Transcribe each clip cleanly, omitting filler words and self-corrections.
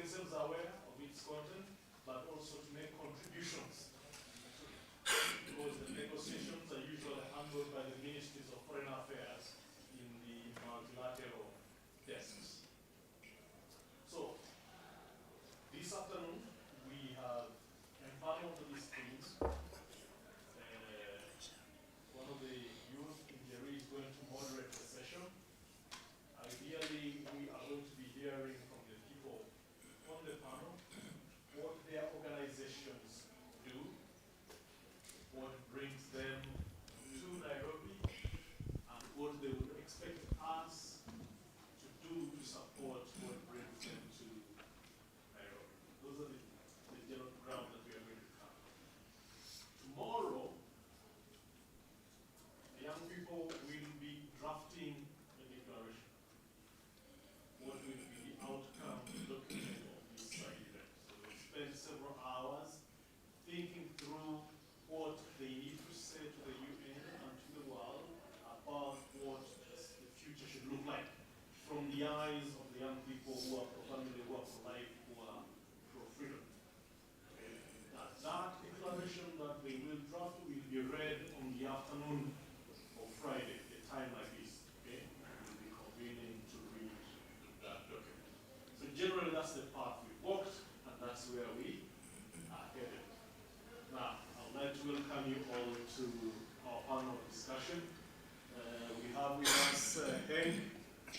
yourselves aware of its content, but also to make contributions. Because the negotiations are usually handled by the ministries of foreign affairs in the multilateral desks. So, this afternoon, we have empaneled these things. One of the youth in Jerry is going to moderate the session. Ideally, we are going to be hearing from the people on the panel what their organizations do, what brings them to Nairobi, and what they would expect us to do to support what brings them to Nairobi. Those are the general ground that we are going to cover. Tomorrow, the young people will be drafting a declaration. What will be the outcome document of this event? So we'll spend several hours thinking through what they need to say to the UN and to the world about what the future should look like from the eyes of the young people who are pro-family, who are pro-life, who are pro-freedom. Okay. That declaration that they will draft will be read on the afternoon of Friday, a time like this. Okay? We'll be convening to read that document. So generally that's the path we walked, and that's where we are headed. Now, I'd like to welcome you all to our panel discussion. We have with us Henk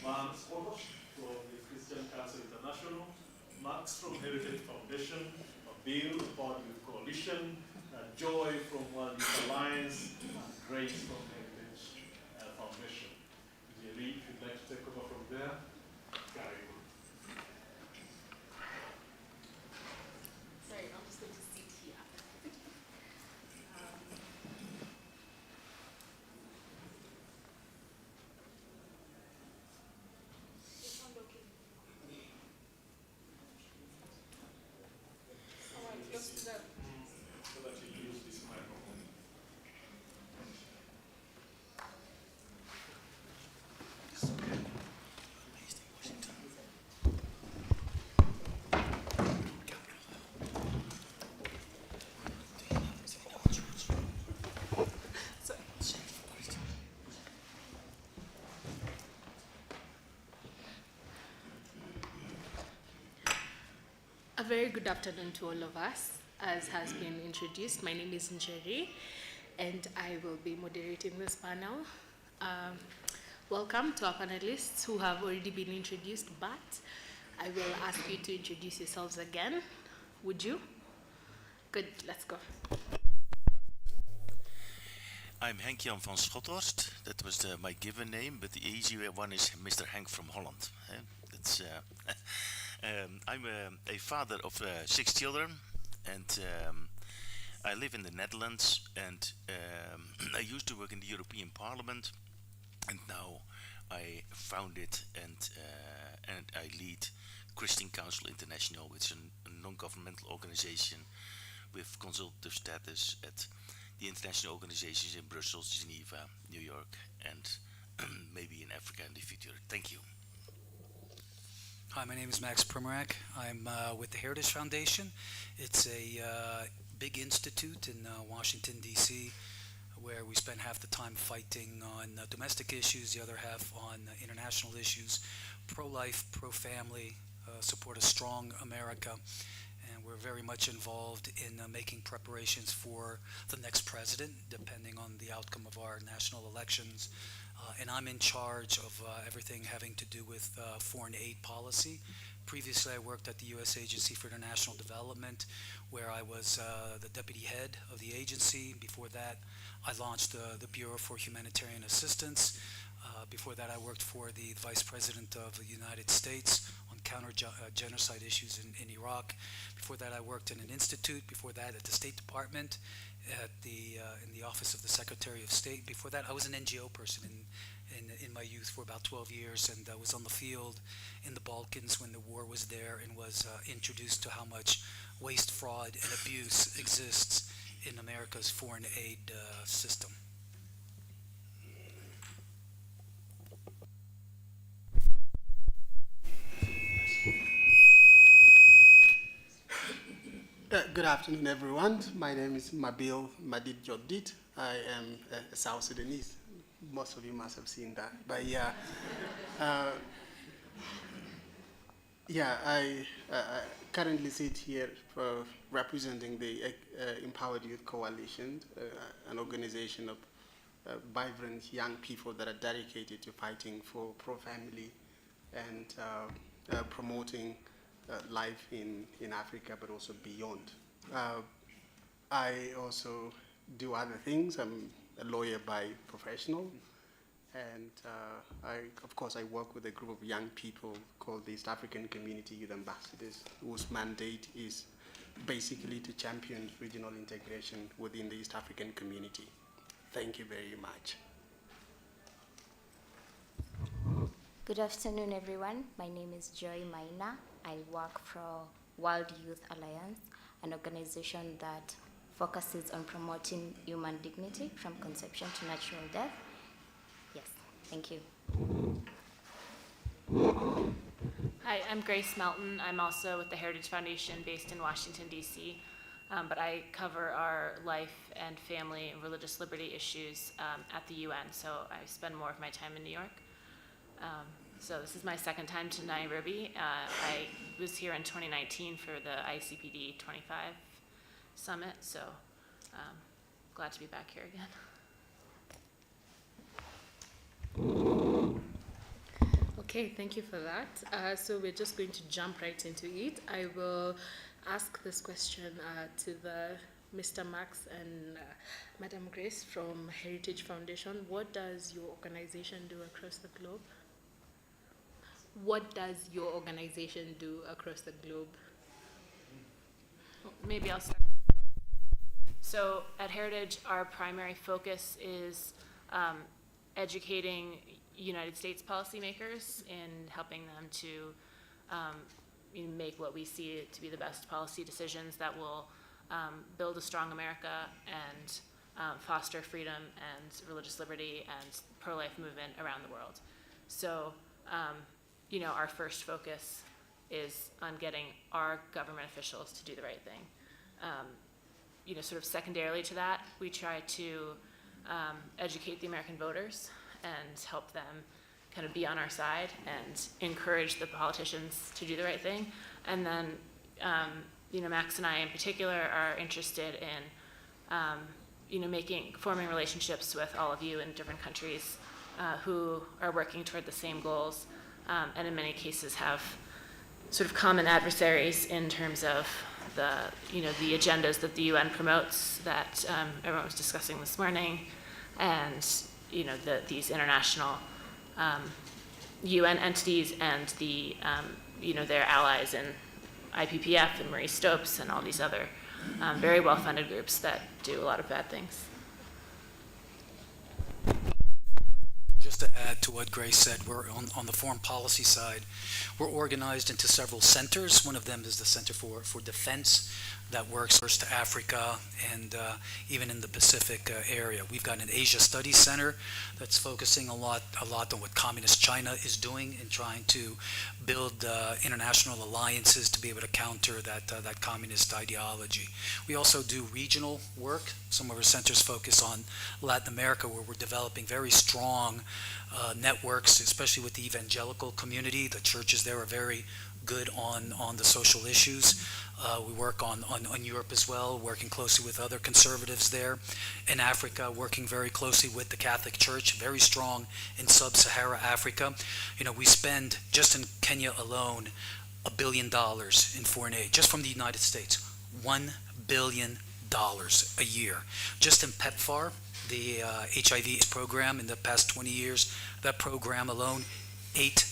van Schottorst from the Christian Council International, Max from Heritage Foundation, Bill, Powered Youth Coalition, Joy from World Youth Alliance, and Grace from Heritage Foundation. Jerry, if you'd like to take over from there, carry on. Sorry, I'm just going to sit here. This one okay? All right, close to that. So that you use this microphone. Sorry. A very good afternoon to all of us. As has been introduced, my name is Njeri, and I will be moderating this panel. Welcome to our panelists who have already been introduced, but I will ask you to introduce yourselves again. Would you? Good, let's go. I'm Henk-Jan van Schottorst. That was my given name, but the easier one is Mr. Henk from Holland. That's, I'm a father of 6 children, and I live in the Netherlands, and I used to work in the European Parliament, and now I founded and I lead Christian Council International, which is a non-governmental organization with consultative status at the international organizations in Brussels, Geneva, New York, and maybe in Africa in the future. Thank you. Hi, my name is Max Primorak. I'm with the Heritage Foundation. It's a big institute in Washington, D.C., where we spend half the time fighting on domestic issues, the other half on international issues, pro-life, pro-family, support a strong America. And we're very much involved in making preparations for the next president, depending on the outcome of our national elections. And I'm in charge of everything having to do with foreign aid policy. Previously, I worked at the U.S. Agency for International Development, where I was the deputy head of the agency. Before that, I launched the Bureau for Humanitarian Assistance. Before that, I worked for the Vice President of the United States on counter-genocide issues in Iraq. Before that, I worked in an institute. Before that, at the State Department, in the Office of the Secretary of State. Before that, I was an NGO person in my youth for about 12 years, and I was on the field in the Balkans when the war was there, and was introduced to how much waste, fraud, and abuse exists in America's foreign aid system. Good afternoon, everyone. My name is Mabil Madid Jodit. I am a South Sudanese. Most of you must have seen that. But yeah, I currently sit here for representing the Empowered Youth Coalition, an organization of vibrant young people that are dedicated to fighting for pro-family and promoting life in Africa, but also beyond. I also do other things. I'm a lawyer by professional, and of course, I work with a group of young people called the East African Community Youth Ambassadors, whose mandate is basically to champion regional integration within the East African community. Thank you very much. Good afternoon, everyone. My name is Joy Maina. I work for World Youth Alliance, an organization that focuses on promoting human dignity from conception to natural death. Yes, thank you. Hi, I'm Grace Melton. I'm also with the Heritage Foundation based in Washington, D.C., but I cover our life and family and religious liberty issues at the UN, so I spend more of my time in New York. So this is my second time to Nairobi. I was here in 2019 for the ICPD 25 summit, so glad to be back here again. Okay, thank you for that. So we're just going to jump right into it. I will ask this question to Mr. Max and Madam Grace from Heritage Foundation. What does your organization do across the globe? What does your organization do across the globe? Maybe I'll start. So at Heritage, our primary focus is educating United States policymakers in helping them to make what we see to be the best policy decisions that will build a strong America and foster freedom and religious liberty and pro-life movement around the world. So, our first focus is on getting our government officials to do the right thing. Sort of secondarily to that, we try to educate the American voters and help them kind of be on our side and encourage the politicians to do the right thing. And then, Max and I in particular are interested in, forming relationships with all of you in different countries who are working toward the same goals, and in many cases have sort of common adversaries in terms of the agendas that the UN promotes that everyone was discussing this morning, and these international UN entities and the their allies in IPPF and Marie Stopes and all these other very well-funded groups that do a lot of bad things. Just to add to what Grace said, we're on the foreign policy side. We're organized into several centers. One of them is the Center for Defense that works first to Africa and even in the Pacific area. We've got an Asia Studies Center that's focusing a lot on what Communist China is doing in trying to build international alliances to be able to counter that communist ideology. We also do regional work. Some of our centers focus on Latin America, where we're developing very strong networks, especially with the evangelical community. The churches there are very good on the social issues. We work on Europe as well, working closely with other conservatives there. In Africa, working very closely with the Catholic Church, very strong in sub-Sahara Africa. We spend, just in Kenya alone, $1 billion in foreign aid, just from the United States, $1 billion a year. Just in PEPFAR, the HIV program in the past 20 years, that program alone, $8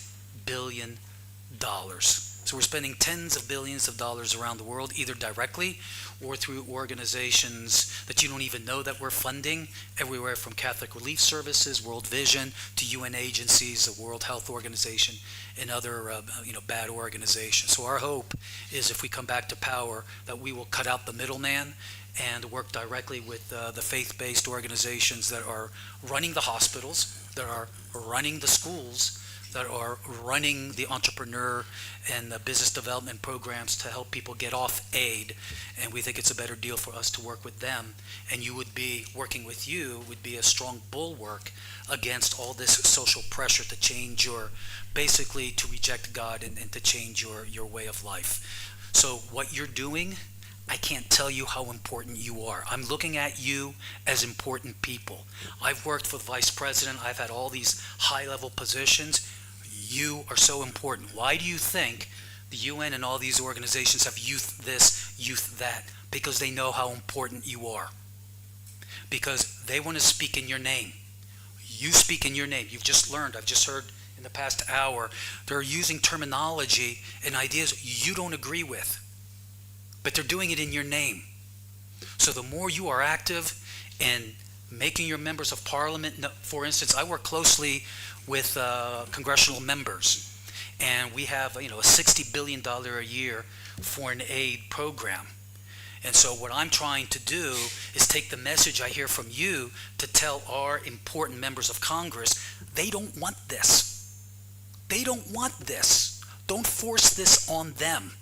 billion. So we're spending tens of billions of dollars around the world, either directly or through organizations that you don't even know that we're funding, everywhere from Catholic Relief Services, World Vision, to UN agencies, the World Health Organization, and other bad organizations. So our hope is, if we come back to power, that we will cut out the middleman and work directly with the faith-based organizations that are running the hospitals, that are running the schools, that are running the entrepreneur and the business development programs to help people get off aid, and we think it's a better deal for us to work with them. And you would be working with you would be a strong bulwark against all this social pressure to change your, basically to reject God and to change your way of life. So what you're doing, I can't tell you how important you are. I'm looking at you as important people. I've worked for the vice president. I've had all these high-level positions. You are so important. Why do you think the UN and all these organizations have youth this, youth that? Because they know how important you are. Because they want to speak in your name. You speak in your name. You've just learned, I've just heard in the past hour, they're using terminology and ideas you don't agree with. But they're doing it in your name. So the more you are active in making your members of parliament, for instance, I work closely with congressional members, and we have a $60 billion a year foreign aid program. And so what I'm trying to do is take the message I hear from you to tell our important members of Congress, they don't want this. They don't want this. Don't force this on them.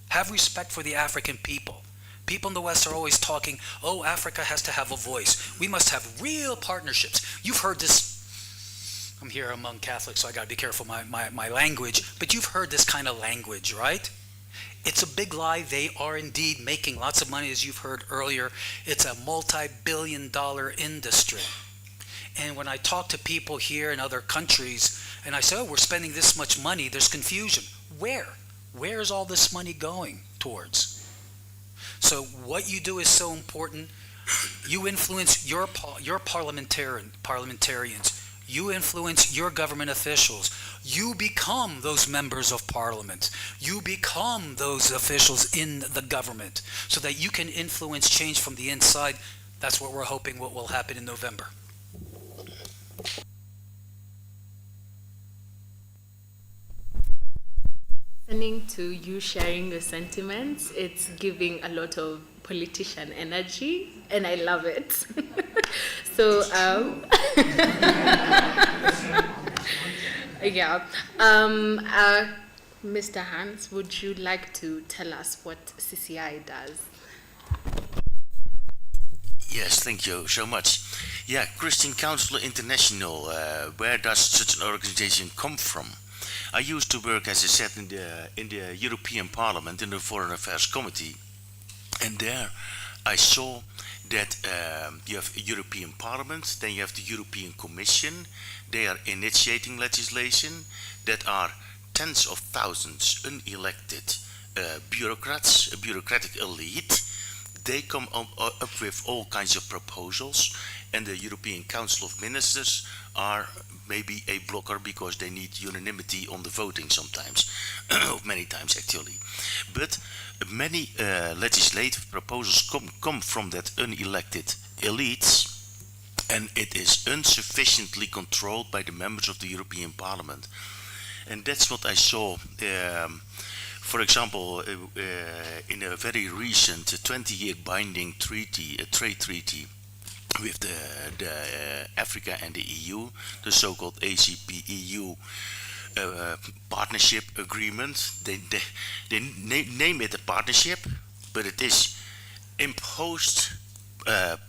Have respect for the African people. People in the West are always talking, oh, Africa has to have a voice. We must have real partnerships. You've heard this. I'm here among Catholics, so I got to be careful my language. But you've heard this kind of language, right? It's a big lie. They are indeed making lots of money, as you've heard earlier. It's a multi-billion-dollar industry. And when I talk to people here in other countries, and I say, oh, we're spending this much money, there's confusion. Where? Where is all this money going towards? So what you do is so important. You influence your parliamentarians. You influence your government officials. You become those members of parliament. You become those officials in the government so that you can influence change from the inside. That's what we're hoping what will happen in November. Listening to you sharing your sentiments, it's giving a lot of politician energy, and I love it. So, yeah. Mr. Hans, would you like to tell us what CCI does? Yes, thank you so much. Yeah, Christian Council International, where does such an organization come from? I used to work, as I said, in the European Parliament, in the Foreign Affairs Committee, and there I saw that you have a European Parliament, then you have the European Commission. They are initiating legislation that are tens of thousands unelected bureaucrats, a bureaucratic elite. They come up with all kinds of proposals, and the European Council of Ministers are maybe a blocker because they need unanimity on the voting sometimes, many times actually. But many legislative proposals come from that unelected elites, and it is insufficiently controlled by the members of the European Parliament. And that's what I saw, for example, in a very recent 20-year binding treaty, a trade treaty, with the Africa and the EU, the so-called ACP-EU partnership agreement. They name it a partnership, but it is imposed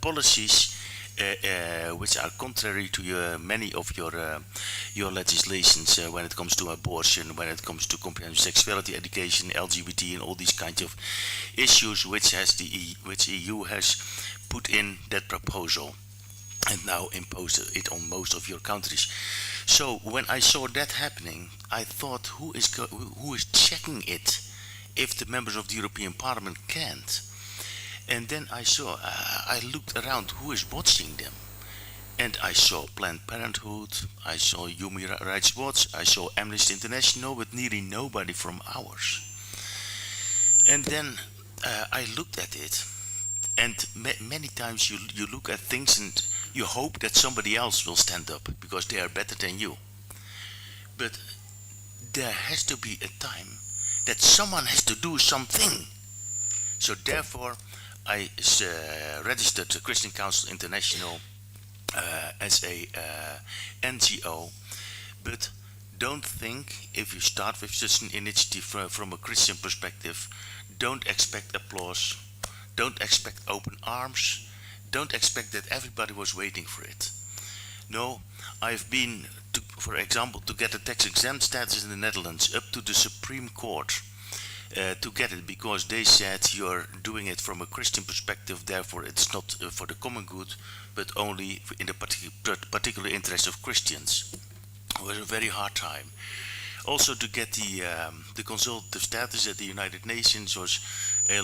policies which are contrary to many of your legislations when it comes to abortion, when it comes to comprehensive sexuality education, LGBT, and all these kinds of issues which EU has put in that proposal and now imposed it on most of your countries. So when I saw that happening, I thought, who is checking it if the members of the European Parliament can't? And then I saw, I looked around, who is watching them? And I saw Planned Parenthood, I saw Human Rights Watch, I saw Amnesty International, but nearly nobody from ours. And then I looked at it, and many times you look at things and you hope that somebody else will stand up because they are better than you. But there has to be a time that someone has to do something. So therefore, I registered the Christian Council International as a NGO, but don't think, if you start with such an initiative from a Christian perspective, don't expect applause, don't expect open arms, don't expect that everybody was waiting for it. No, I've been, for example, to get a tax exempt status in the Netherlands up to the Supreme Court to get it, because they said you're doing it from a Christian perspective, therefore it's not for the common good, but only in the particular interest of Christians. It was a very hard time. Also, to get the consultative status at the United Nations was a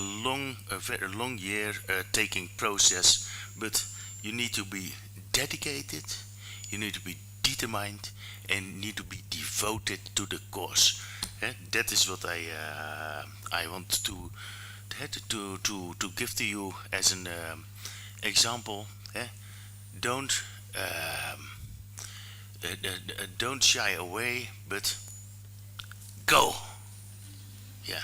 very long year taking process, but you need to be dedicated, you need to be determined, and need to be devoted to the cause. That is what I want to give to you as an example. Don't don't shy away, but go. Yeah.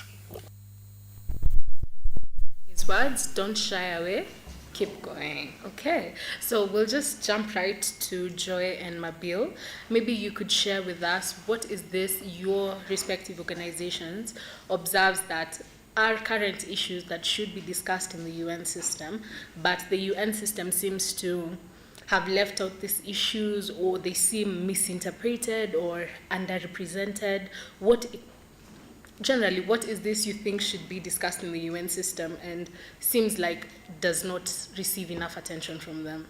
His words, don't shy away, keep going. Okay, so we'll just jump right to Joy and Mabil. Maybe you could share with us what is this your respective organizations observes that are current issues that should be discussed in the UN system, but the UN system seems to have left out these issues, or they seem misinterpreted or underrepresented. Generally, what is this you think should be discussed in the UN system and seems like does not receive enough attention from them?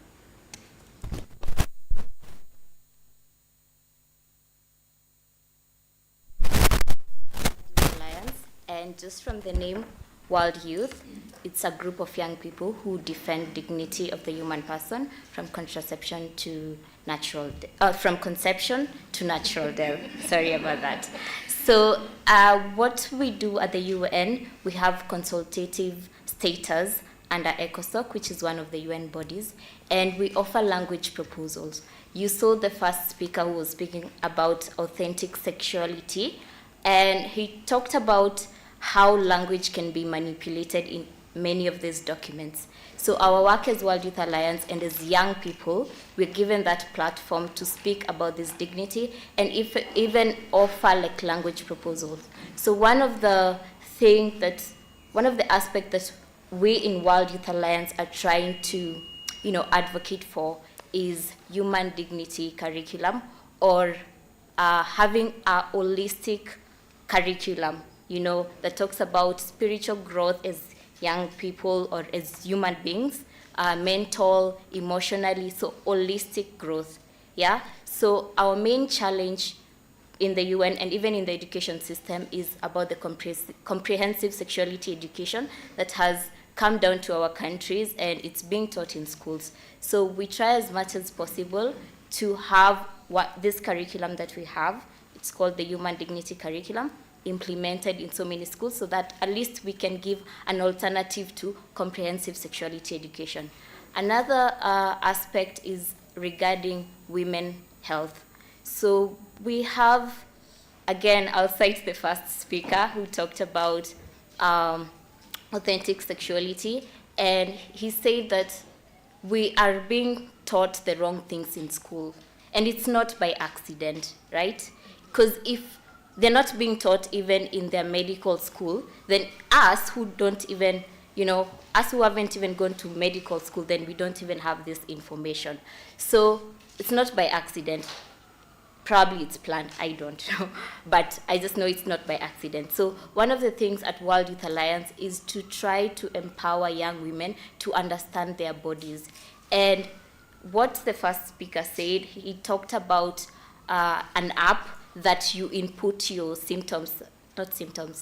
Alliance, and just from the name World Youth, it's a group of young people who defend dignity of the human person from contraception to from conception to natural death. Sorry about that. So what we do at the UN, we have consultative status under ECOSOC, which is one of the UN bodies, and we offer language proposals. You saw the first speaker who was speaking about authentic sexuality, and he talked about how language can be manipulated in many of these documents. So our work as World Youth Alliance and as young people, we're given that platform to speak about this dignity and even offer like language proposals. So one of the aspects that we in World Youth Alliance are trying to, advocate for is human dignity curriculum, or having a holistic curriculum, that talks about spiritual growth as young people or as human beings, mental, emotionally, so holistic growth. Yeah. So our main challenge in the UN and even in the education system is about the comprehensive sexuality education that has come down to our countries and it's being taught in schools. So we try as much as possible to have this curriculum that we have. It's called the Human Dignity Curriculum, implemented in so many schools so that at least we can give an alternative to comprehensive sexuality education. Another aspect is regarding women health. So we have, again, I'll cite the first speaker who talked about authentic sexuality, and he said that we are being taught the wrong things in school, and it's not by accident, right? Because if they're not being taught even in their medical school, then us who don't even, us who haven't even gone to medical school, then we don't even have this information. So it's not by accident. Probably it's planned, I don't know. But I just know it's not by accident. So one of the things at World Youth Alliance is to try to empower young women to understand their bodies. And what the first speaker said, he talked about an app that you input your symptoms,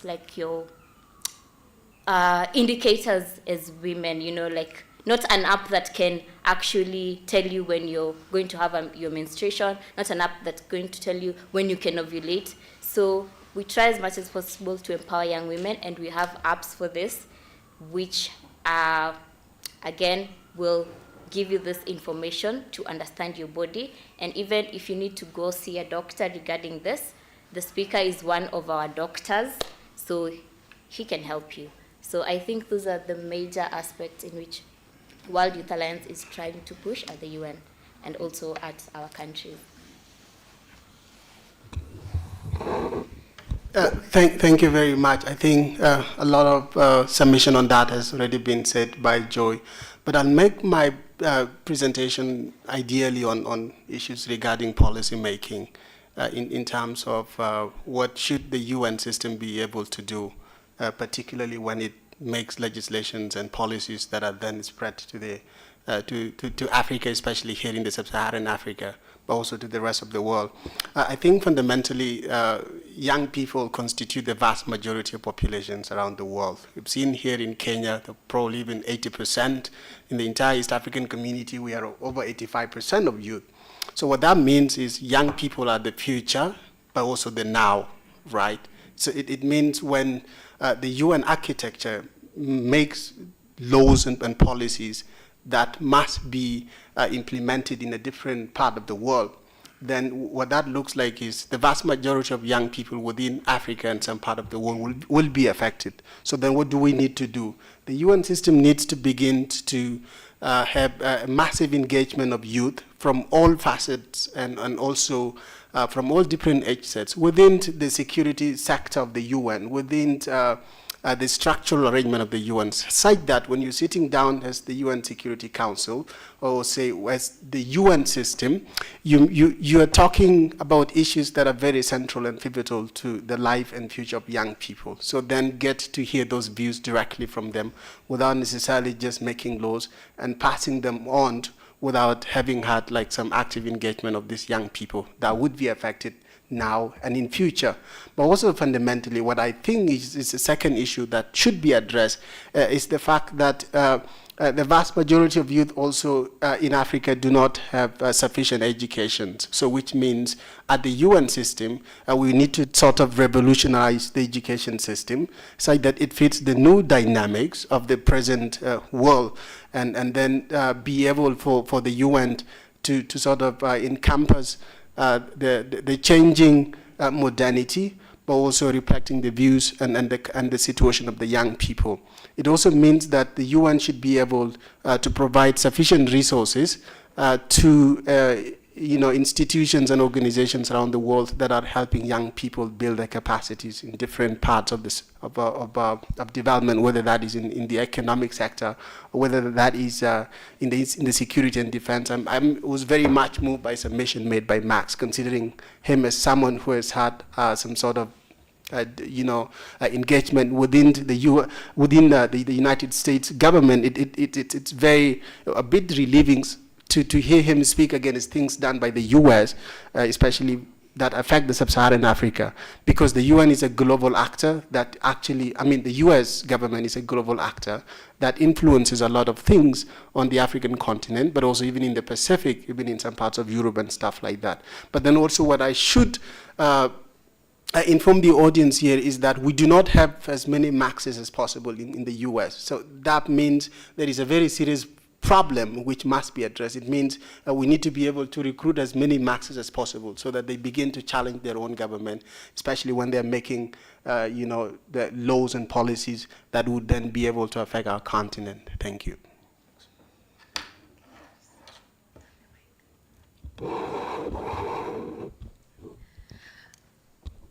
like your indicators as women, like not an app that can actually tell you when you're going to have your menstruation, not an app that's going to tell you when you can ovulate. So we try as much as possible to empower young women, and we have apps for this, which again will give you this information to understand your body. And even if you need to go see a doctor regarding this, the speaker is one of our doctors, so he can help you. So I think those are the major aspects in which World Youth Alliance is trying to push at the UN and also at our countries. Thank you very much. I think a lot of submission on that has already been said by Joy, but I'll make my presentation ideally on issues regarding policy making in terms of what should the UN system be able to do, particularly when it makes legislations and policies that are then spread to the to Africa, especially here in the sub-Saharan Africa, but also to the rest of the world. I think fundamentally, young people constitute the vast majority of populations around the world. We've seen here in Kenya, probably even 80%. In the entire East African community, we are over 85% of youth. So what that means is young people are the future, but also the now, right? So it means when the UN architecture makes laws and policies that must be implemented in a different part of the world, then what that looks like is the vast majority of young people within Africa and some part of the world will be affected. So then what do we need to do? The UN system needs to begin to have a massive engagement of youth from all facets and also from all different age sets within the security sector of the UN, within the structural arrangement of the UN, such that when you're sitting down as the UN Security Council, or say as the UN system, you are talking about issues that are very central and pivotal to the life and future of young people. So then get to hear those views directly from them without necessarily just making laws and passing them on without having had like some active engagement of these young people that would be affected now and in future. But also fundamentally, what I think is the second issue that should be addressed is the fact that the vast majority of youth also in Africa do not have sufficient education. So which means at the UN system, we need to sort of revolutionize the education system so that it fits the new dynamics of the present world, and then be able for the UN to sort of encompass the changing modernity, but also reflecting the views and the situation of the young people. It also means that the UN should be able to provide sufficient resources to institutions and organizations around the world that are helping young people build their capacities in different parts of this of development, whether that is in the economic sector or whether that is in the security and defense. I was very much moved by a submission made by Max, considering him as someone who has had some sort of engagement within the United States government. It's very a bit relieving to hear him speak against things done by the US, especially that affect the sub-Saharan Africa, because the UN is a global actor that actually, the US government is a global actor that influences a lot of things on the African continent, but also even in the Pacific, even in some parts of Europe and stuff like that. But then also what I should inform the audience here is that we do not have as many Maxes as possible in the US. So that means there is a very serious problem which must be addressed. It means we need to be able to recruit as many Maxes as possible so that they begin to challenge their own government, especially when they're making the laws and policies that would then be able to affect our continent. Thank you.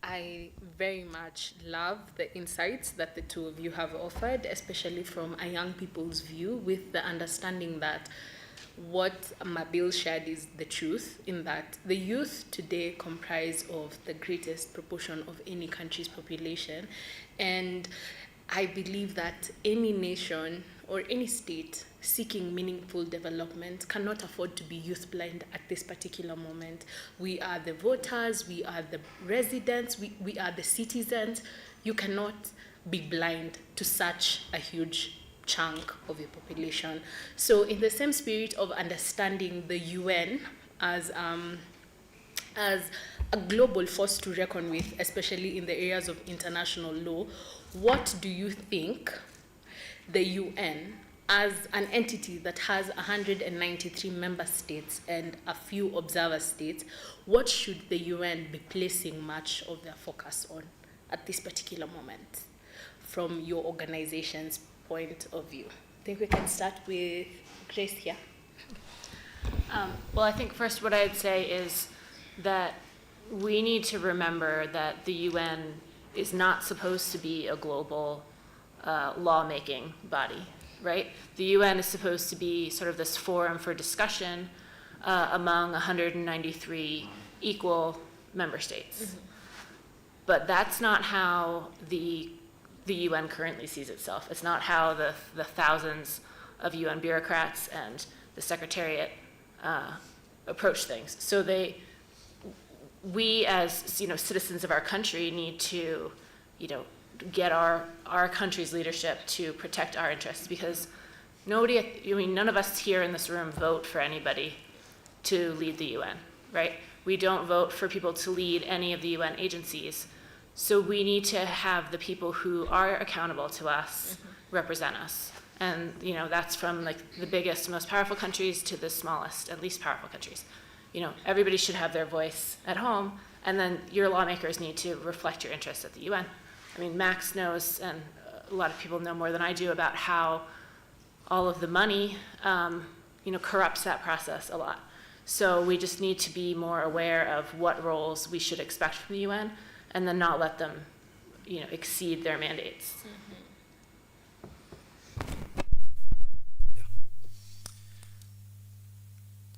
I very much love the insights that the two of you have offered, especially from a young people's view, with the understanding that what Mabil shared is the truth, in that the youth today comprise of the greatest proportion of any country's population. And I believe that any nation or any state seeking meaningful development cannot afford to be youth blind at this particular moment. We are the voters, we are the residents, we are the citizens. You cannot be blind to such a huge chunk of your population. So in the same spirit of understanding the UN as a global force to reckon with, especially in the areas of international law, what do you think the UN, as an entity that has 193 member states and a few observer states, what should the UN be placing much of their focus on at this particular moment from your organization's point of view? I think we can start with Grace here. Well, I think first what I'd say is that we need to remember that the UN is not supposed to be a global lawmaking body, right? The UN is supposed to be sort of this forum for discussion among 193 equal member states. Mm-hmm. But that's not how the UN currently sees itself. It's not how the thousands of UN bureaucrats and the Secretariat approach things. So we as citizens of our country need to get our country's leadership to protect our interests, because none of us here in this room vote for anybody to lead the UN, right? We don't vote for people to lead any of the UN agencies. So we need to have the people who are accountable to us represent us. And that's from like the biggest, most powerful countries to the smallest and least powerful countries. Everybody should have their voice at home, and then your lawmakers need to reflect your interests at the UN. I mean, Max knows, and a lot of people know more than I do about how all of the money, corrupts that process a lot. So we just need to be more aware of what roles we should expect from the UN, and then not let them, exceed their mandates.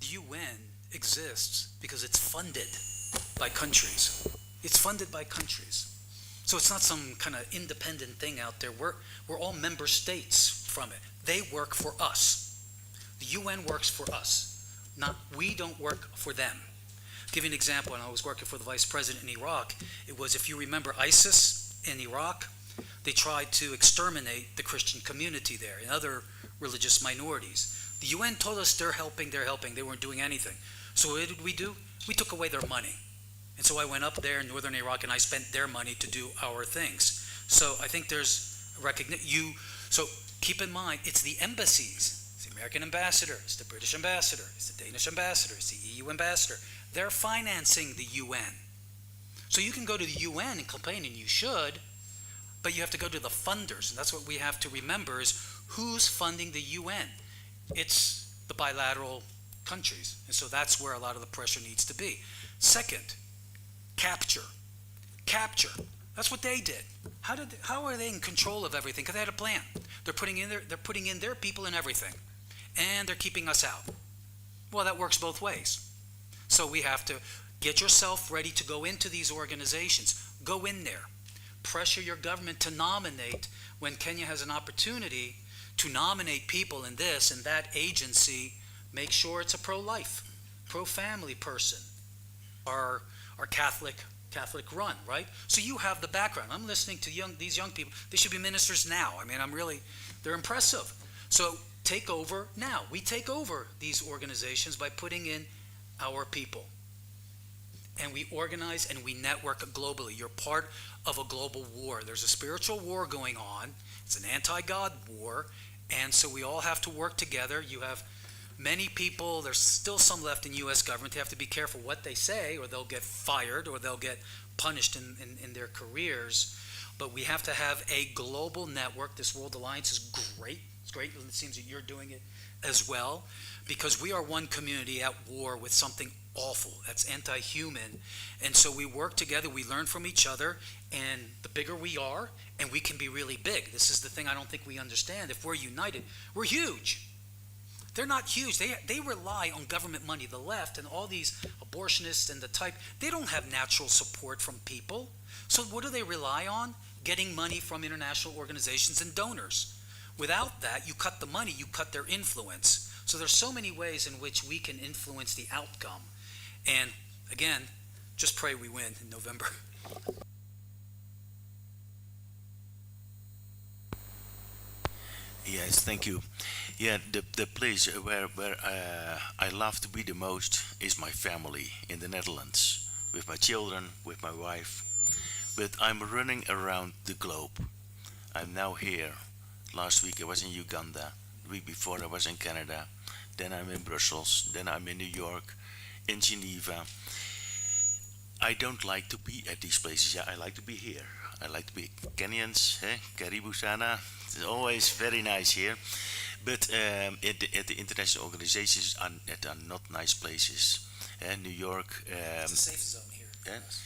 The UN exists because it's funded by countries. It's funded by countries. So it's not some kind of independent thing out there. We're all member states from it. They work for us. The UN works for us. We don't work for them. I'll give you an example. When I was working for the vice president in Iraq, it was, if you remember ISIS in Iraq, they tried to exterminate the Christian community there and other religious minorities. The UN told us they're helping. They weren't doing anything. So what did we do? We took away their money. And so I went up there in northern Iraq and I spent their money to do our things. So I think there's recognition. So keep in mind, it's the embassies. It's the American ambassador, it's the British ambassador, it's the Danish ambassador, it's the EU ambassador. They're financing the UN. So you can go to the UN and complain, and you should, but you have to go to the funders. And that's what we have to remember, is who's funding the UN. It's the bilateral countries. And so that's where a lot of the pressure needs to be. Second, capture. That's what they did. How are they in control of everything? Because they had a plan. They're putting in their people in everything, and they're keeping us out. Well, that works both ways. So we have to get yourself ready to go into these organizations. Go in there. Pressure your government to nominate, when Kenya has an opportunity to nominate people in this and that agency. Make sure it's a pro-life, pro-family person, or Catholic run, right? So you have the background. I'm listening to these young people. They should be ministers now. I mean, they're impressive. So take over now. We take over these organizations by putting in our people. And we organize and we network globally. You're part of a global war. There's a spiritual war going on. It's an anti-God war. And so we all have to work together. You have many people, there's still some left in U.S. government. They have to be careful what they say, or they'll get fired, or they'll get punished in their careers. But we have to have a global network. This World Alliance is great. It's great. It seems that you're doing it as well, because we are one community at war with something awful that's anti-human. And so we work together, we learn from each other, and the bigger we are, and we can be really big. This is the thing I don't think we understand. If we're united, we're huge. They're not huge. They rely on government money. The left and all these abortionists and the type, they don't have natural support from people. So what do they rely on? Getting money from international organizations and donors. Without that, you cut the money, you cut their influence. So there's so many ways in which we can influence the outcome. And again, just pray we win in November. Yes, thank you. Yeah, the place where I love to be the most is my family in the Netherlands, with my children, with my wife. But I'm running around the globe. I'm now here. Last week I was in Uganda. The week before I was in Canada. Then I'm in Brussels. Then I'm in New York, in Geneva. I don't like to be at these places. Yeah, I like to be here. I like to be Kenyans, Karibu Sana. It's always very nice here. But at the international organizations are not nice places. New York. It's a safe zone here.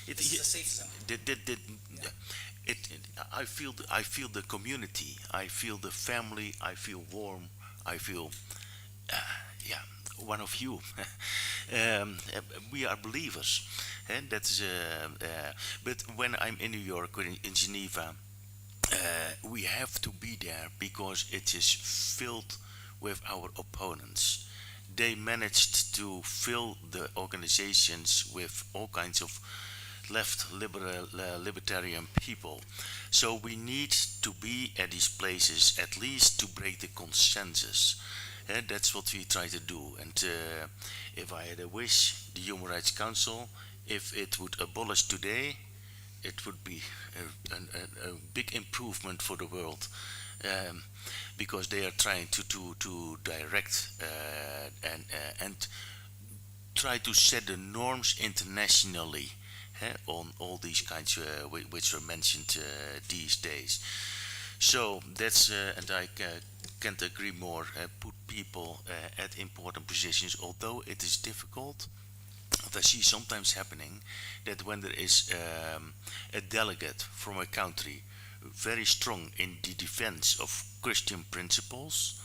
It's a safe zone. I feel the community, I feel the family, I feel warm, I feel, yeah, one of you. We are believers, and that's. But when I'm in New York or in Geneva, we have to be there because it is filled with our opponents. They managed to fill the organizations with all kinds of left liberal libertarian people. So we need to be at these places at least to break the consensus. And that's what we try to do. And if I had a wish, the Human Rights Council, if it would abolish today, it would be a big improvement for the world. Because they are trying to direct and try to set the norms internationally on all these kinds which were mentioned these days. So that's and I can't agree more. Put people at important positions, although it is difficult. What I see sometimes happening that when there is a delegate from a country very strong in the defense of Christian principles,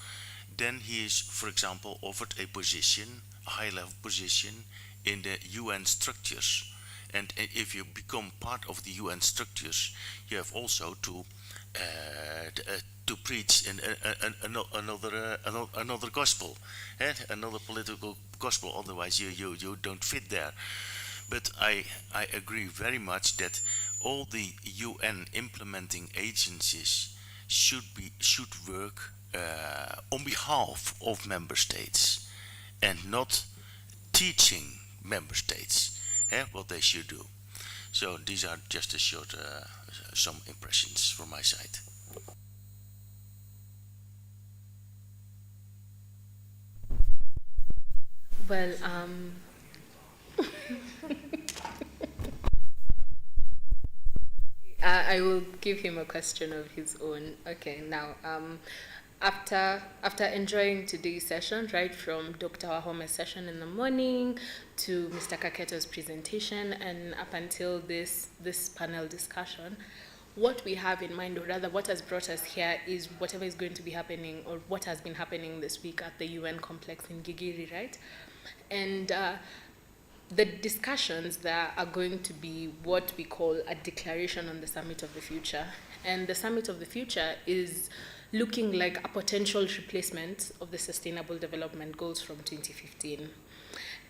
then he is, for example, offered a position, a high-level position in the UN structures. And if you become part of the UN structures, you have also to preach another gospel, another political gospel. Otherwise, you don't fit there. But I agree very much that all the UN implementing agencies should work on behalf of member states and not teaching member states what they should do. So these are just a short some impressions from my side. Well, I will give him a question of his own. Okay, now, after enjoying today's session, right from Dr. Wahome's session in the morning to Mr. Kaketo's presentation and up until this panel discussion, what we have in mind, or rather what has brought us here, is whatever is going to be happening or what has been happening this week at the UN complex in Gigiri, right? And the discussions there are going to be what we call a declaration on the Summit of the Future. And the Summit of the Future is looking like a potential replacement of the Sustainable Development Goals from 2015.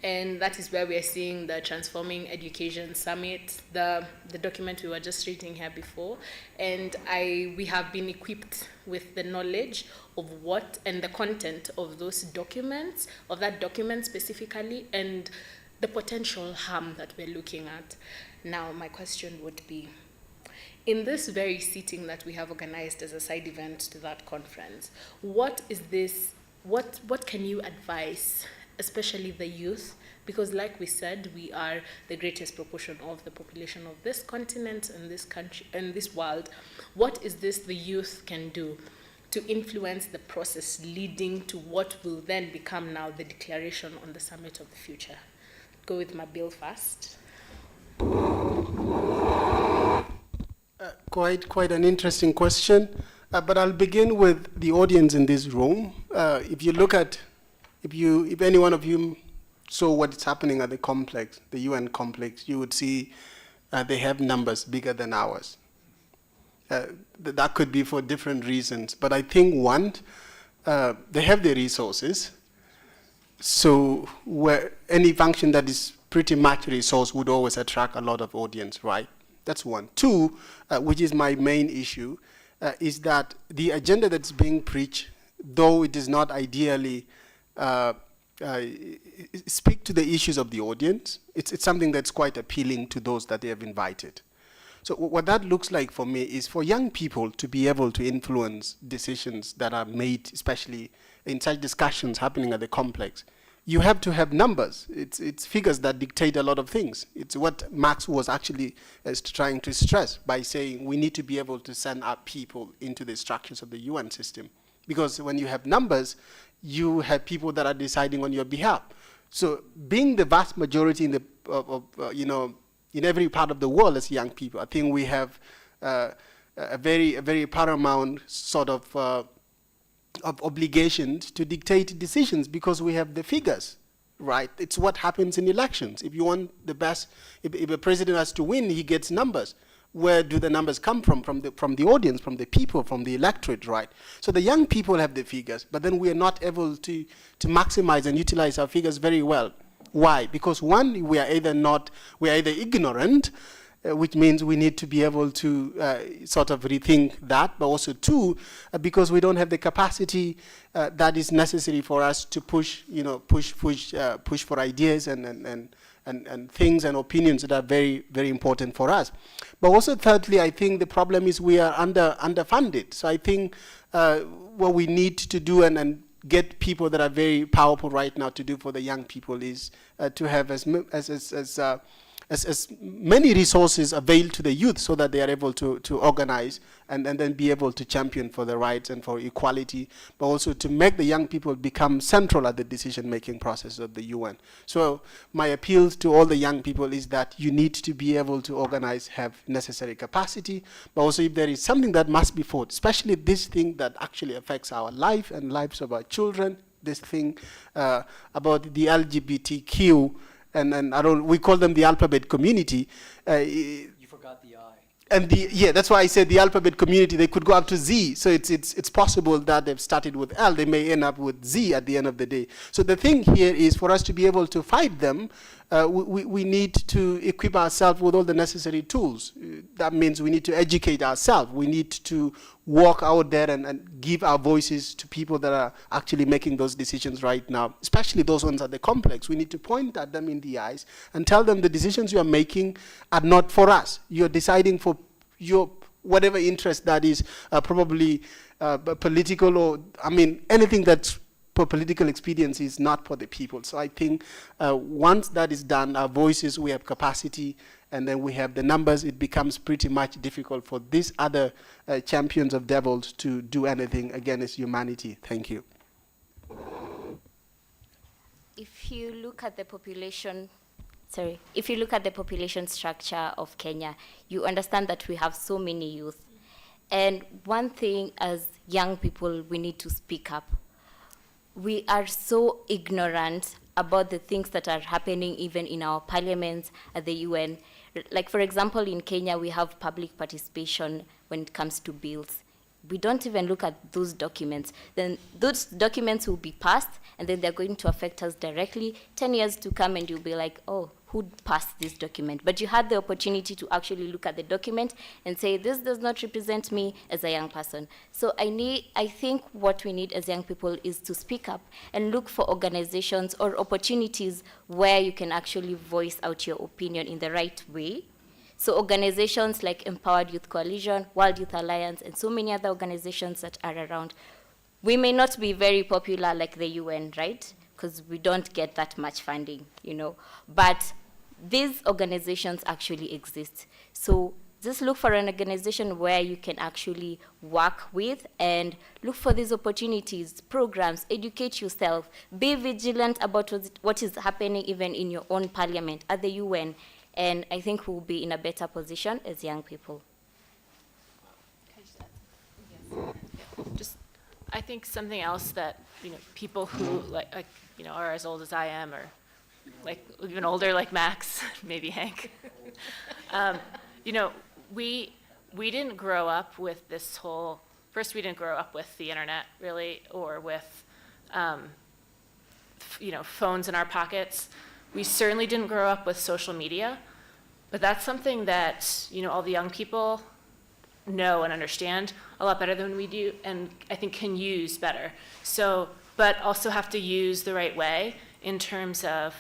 And that is where we are seeing the Transforming Education Summit, the document we were just reading here before. And we have been equipped with the knowledge of what and the content of those documents, of that document specifically, and the potential harm that we're looking at. Now, my question would be, in this very sitting that we have organized as a side event to that conference, what can you advise, especially the youth? Because like we said, we are the greatest proportion of the population of this continent and this country and this world. What is this the youth can do to influence the process leading to what will then become now the declaration on the Summit of the Future? Go with my bill first. Quite an interesting question, but I'll begin with the audience in this room. If any one of you saw what's happening at the complex, the UN complex, you would see they have numbers bigger than ours. That could be for different reasons, but I think one, they have the resources. So where any function that is pretty much resource would always attract a lot of audience, right? That's one. Two, which is my main issue, is that the agenda that's being preached, though it is not ideally speak to the issues of the audience, it's something that's quite appealing to those that they have invited. So what that looks like for me is for young people to be able to influence decisions that are made, especially in such discussions happening at the complex. You have to have numbers. It's figures that dictate a lot of things. It's what Marx was actually trying to stress by saying we need to be able to send our people into the structures of the UN system. Because when you have numbers, you have people that are deciding on your behalf. So being the vast majority in every part of the world as young people, I think we have a very paramount sort of obligation to dictate decisions because we have the figures, right? It's what happens in elections. If you want the best, if a president has to win, he gets numbers. Where do the numbers come from? From the audience, from the people, from the electorate, right? So the young people have the figures, but then we are not able to maximize and utilize our figures very well. Why? Because one, we are either ignorant, which means we need to be able to sort of rethink that, but also two, because we don't have the capacity that is necessary for us to push for ideas and things and opinions that are very, very important for us. But also thirdly, I think the problem is we are underfunded. So I think what we need to do and get people that are very powerful right now to do for the young people is to have as many resources available to the youth so that they are able to organize and then be able to champion for the rights and for equality, but also to make the young people become central at the decision-making process of the UN. So my appeal to all the young people is that you need to be able to organize, have necessary capacity, but also if there is something that must be fought, especially this thing that actually affects our life and lives of our children, this thing about the LGBTQ, and we call them the alphabet community. You forgot the I. And that's why I said the alphabet community, they could go up to Z. So it's possible that they've started with L, they may end up with Z at the end of the day. So the thing here is for us to be able to fight them, we need to equip ourselves with all the necessary tools. That means we need to educate ourselves. We need to walk out there and give our voices to people that are actually making those decisions right now, especially those ones at the complex. We need to point at them in the eyes and tell them the decisions you are making are not for us. You're deciding for your whatever interest that is, probably political or, anything that's for political expedience is not for the people. So I think once that is done, our voices, we have capacity, and then we have the numbers, it becomes pretty much difficult for these other champions of devils to do anything against humanity. Thank you. If you look at the population structure of Kenya, you understand that we have so many youth. And one thing as young people, we need to speak up. We are so ignorant about the things that are happening even in our parliaments at the UN. Like, for example, in Kenya, we have public participation when it comes to bills. We don't even look at those documents. Then those documents will be passed, and then they're going to affect us directly. 10 years to come, and you'll be like, oh, who passed this document? But you had the opportunity to actually look at the document and say, this does not represent me as a young person. So I think what we need as young people is to speak up and look for organizations or opportunities where you can actually voice out your opinion in the right way. So organizations like Empowered Youth Coalition, World Youth Alliance, and so many other organizations that are around. We may not be very popular like the UN, right? Because we don't get that much funding, But these organizations actually exist. So just look for an organization where you can actually work with and look for these opportunities, programs, educate yourself, be vigilant about what is happening even in your own parliament, at the UN. And I think we'll be in a better position as young people. I think something else that people who are as old as I am, or even older like Max, maybe Hank. We didn't grow up with this whole. First, we didn't grow up with the internet really, or with phones in our pockets. We certainly didn't grow up with social media, but that's something that all the young people know and understand a lot better than we do, and I think can use better. So, but also have to use the right way in terms of,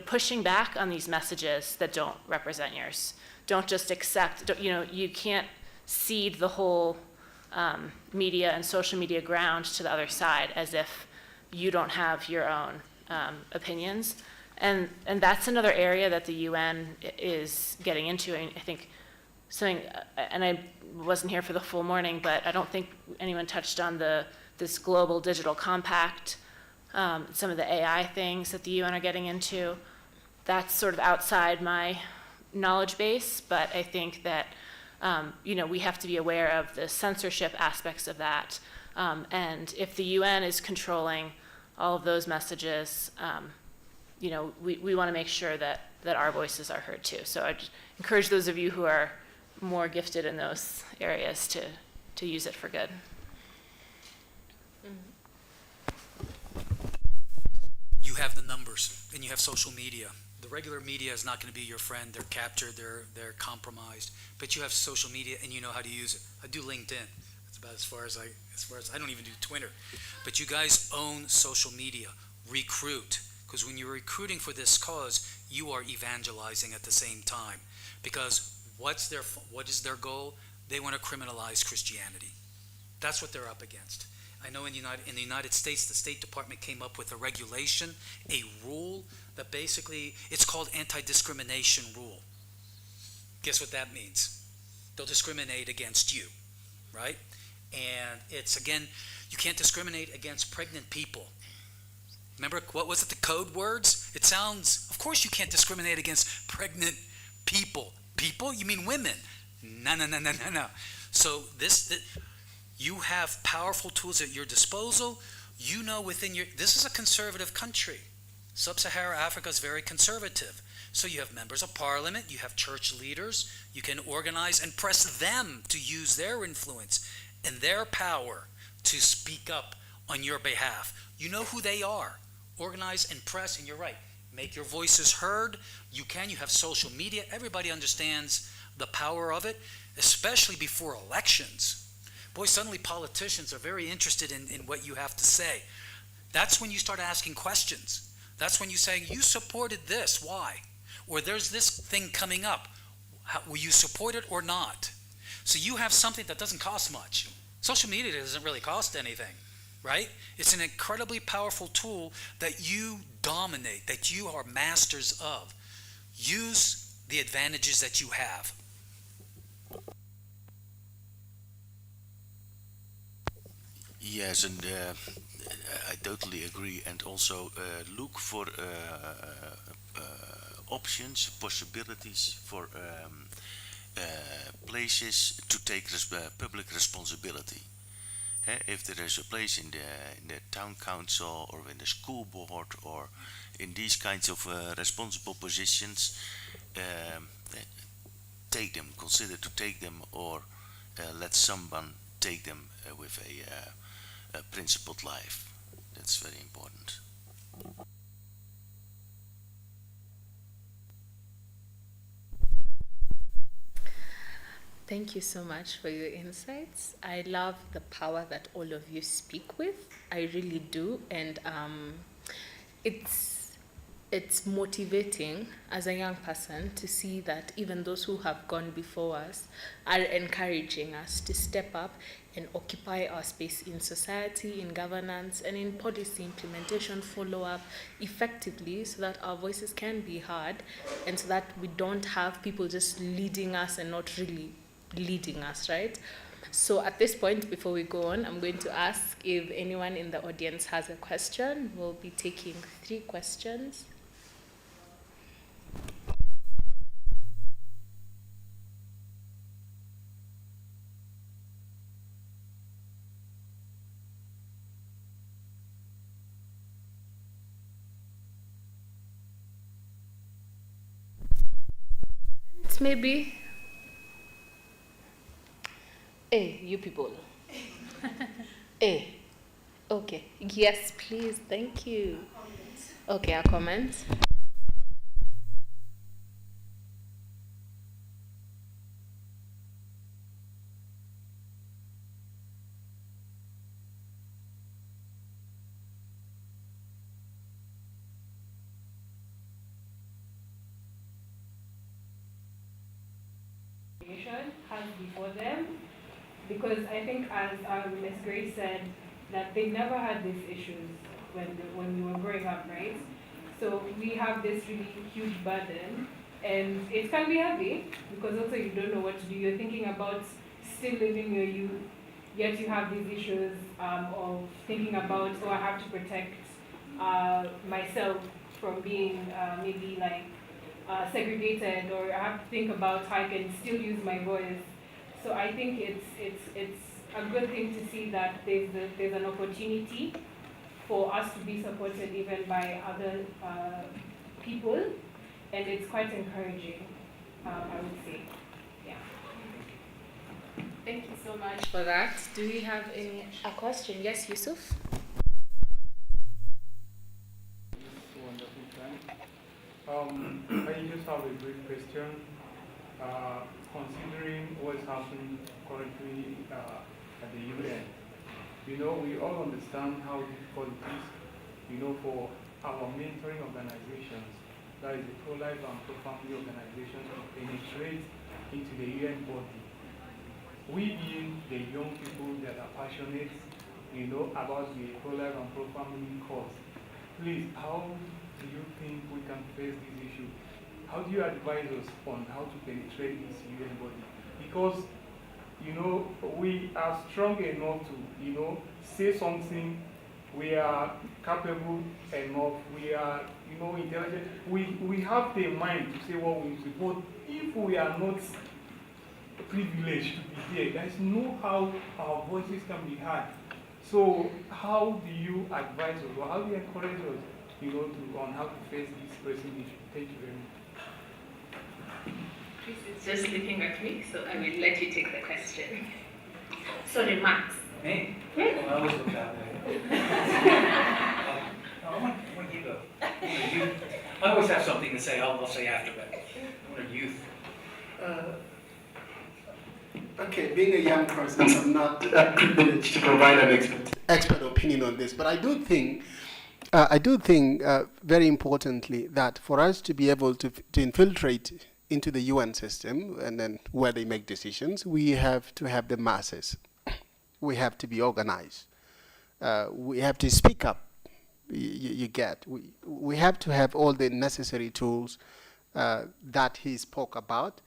pushing back on these messages that don't represent yours. Don't just accept. You can't cede the whole media and social media ground to the other side as if you don't have your own opinions, and that's another area that the UN is getting into. I think something, and I wasn't here for the full morning, but I don't think anyone touched on this global digital compact, some of the AI things that the UN are getting into. That's sort of outside my knowledge base, but I think that we have to be aware of the censorship aspects of that. And if the UN is controlling all of those messages, we want to make sure that our voices are heard too. So I'd encourage those of you who are more gifted in those areas to use it for good. You have the numbers, and you have social media. The regular media is not going to be your friend. They're captured, they're compromised. But you have social media, and you know how to use it. I do LinkedIn. That's about as far as I don't even do Twitter. But you guys own social media. Recruit, because when you're recruiting for this cause, you are evangelizing at the same time. Because what is their goal? They want to criminalize Christianity. That's what they're up against. I know in the United States, the State Department came up with a regulation, a rule that basically, it's called anti-discrimination rule. Guess what that means? They'll discriminate against you, right? And it's, again, you can't discriminate against pregnant people. Remember, what was it, the code words? It sounds, of course you can't discriminate against pregnant people. People? You mean women? No. So you have powerful tools at your disposal. You know this is a conservative country. Sub-Saharan Africa is very conservative. So you have members of parliament, you have church leaders, you can organize and press them to use their influence and their power to speak up on your behalf. You know who they are. Organize and press, and you're right. Make your voices heard. You have social media. Everybody understands the power of it, especially before elections. Boy, suddenly politicians are very interested in what you have to say. That's when you start asking questions. That's when you say, you supported this, why? Or there's this thing coming up. Will you support it or not? So you have something that doesn't cost much. Social media doesn't really cost anything, right? It's an incredibly powerful tool that you dominate, that you are masters of. Use the advantages that you have. Yes, and I totally agree. And also look for options, possibilities for places to take public responsibility. If there is a place in the town council or in the school board or in these kinds of responsible positions, take them, consider to take them, or let someone take them with a principled life. That's very important. Thank you so much for your insights. I love the power that all of you speak with. I really do, and it's motivating as a young person to see that even those who have gone before us are encouraging us to step up and occupy our space in society, in governance, and in policy implementation, follow-up effectively, so that our voices can be heard, and so that we don't have people just leading us and not really leading us, right? So at this point, before we go on, I'm going to ask if anyone in the audience has a question. We'll be taking 3 questions. Maybe. Hey, you people. Hey. Okay. Yes, please. Thank you. Okay, a comment. Has before them, because I think, as Ms. Grace said, that they never had these issues when we were growing up, right? So we have this really huge burden, and it can be heavy because also you don't know what to do. You're thinking about still living your youth, yet you have these issues of thinking about, oh, I have to protect myself from being maybe like segregated, or I have to think about how I can still use my voice. So I think it's a good thing to see that there's an opportunity for us to be supported even by other people, and it's quite encouraging, I would say. Yeah. Thank you so much for that. Do we have a question? Yes, Yusuf? Wonderful time. I just have a brief question. Considering what's happening currently at the UN, we all understand how difficult it is, for our mentoring organizations, that is the pro-life and pro-family organizations, to penetrate into the UN body. We being the young people that are passionate, about the pro-life and pro-family cause, please, how do you think we can face this issue? How do you advise us on how to penetrate this UN body? Because, we are strong enough to, say something. We are capable enough. We are, intelligent. We have the mind to say what we need to. But if we are not privileged to be here, there is no how our voices can be heard. So how do you advise us, or how do you encourage us, on how to face this pressing issue? Thank you very much. Chris is just looking at me, so I will let you take the question. Sorry, Max. Me? Well, I always look that way. I want you to go. I always have something to say. I'll say after, but I want a youth. Okay, being a young person, I'm not privileged to provide an expert opinion on this, but I do think very importantly that for us to be able to infiltrate into the UN system and then where they make decisions, we have to have the masses. We have to be organized. We have to speak up. We have to have all the necessary tools that he spoke about,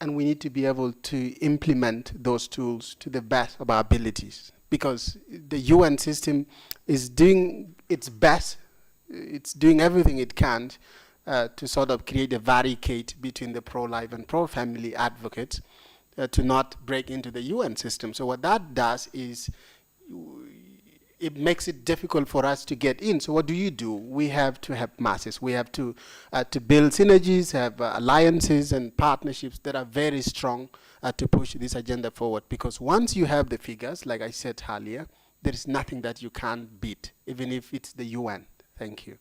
and we need to be able to implement those tools to the best of our abilities, because the UN system is doing its best. It's doing everything it can to sort of create a barricade between the pro-life and pro-family advocates to not break into the UN system. So what that does is it makes it difficult for us to get in. So what do? We have to have masses. We have to build synergies, have alliances and partnerships that are very strong to push this agenda forward. Because once you have the figures, like I said earlier, there is nothing that you can't beat, even if it's the UN. Thank you.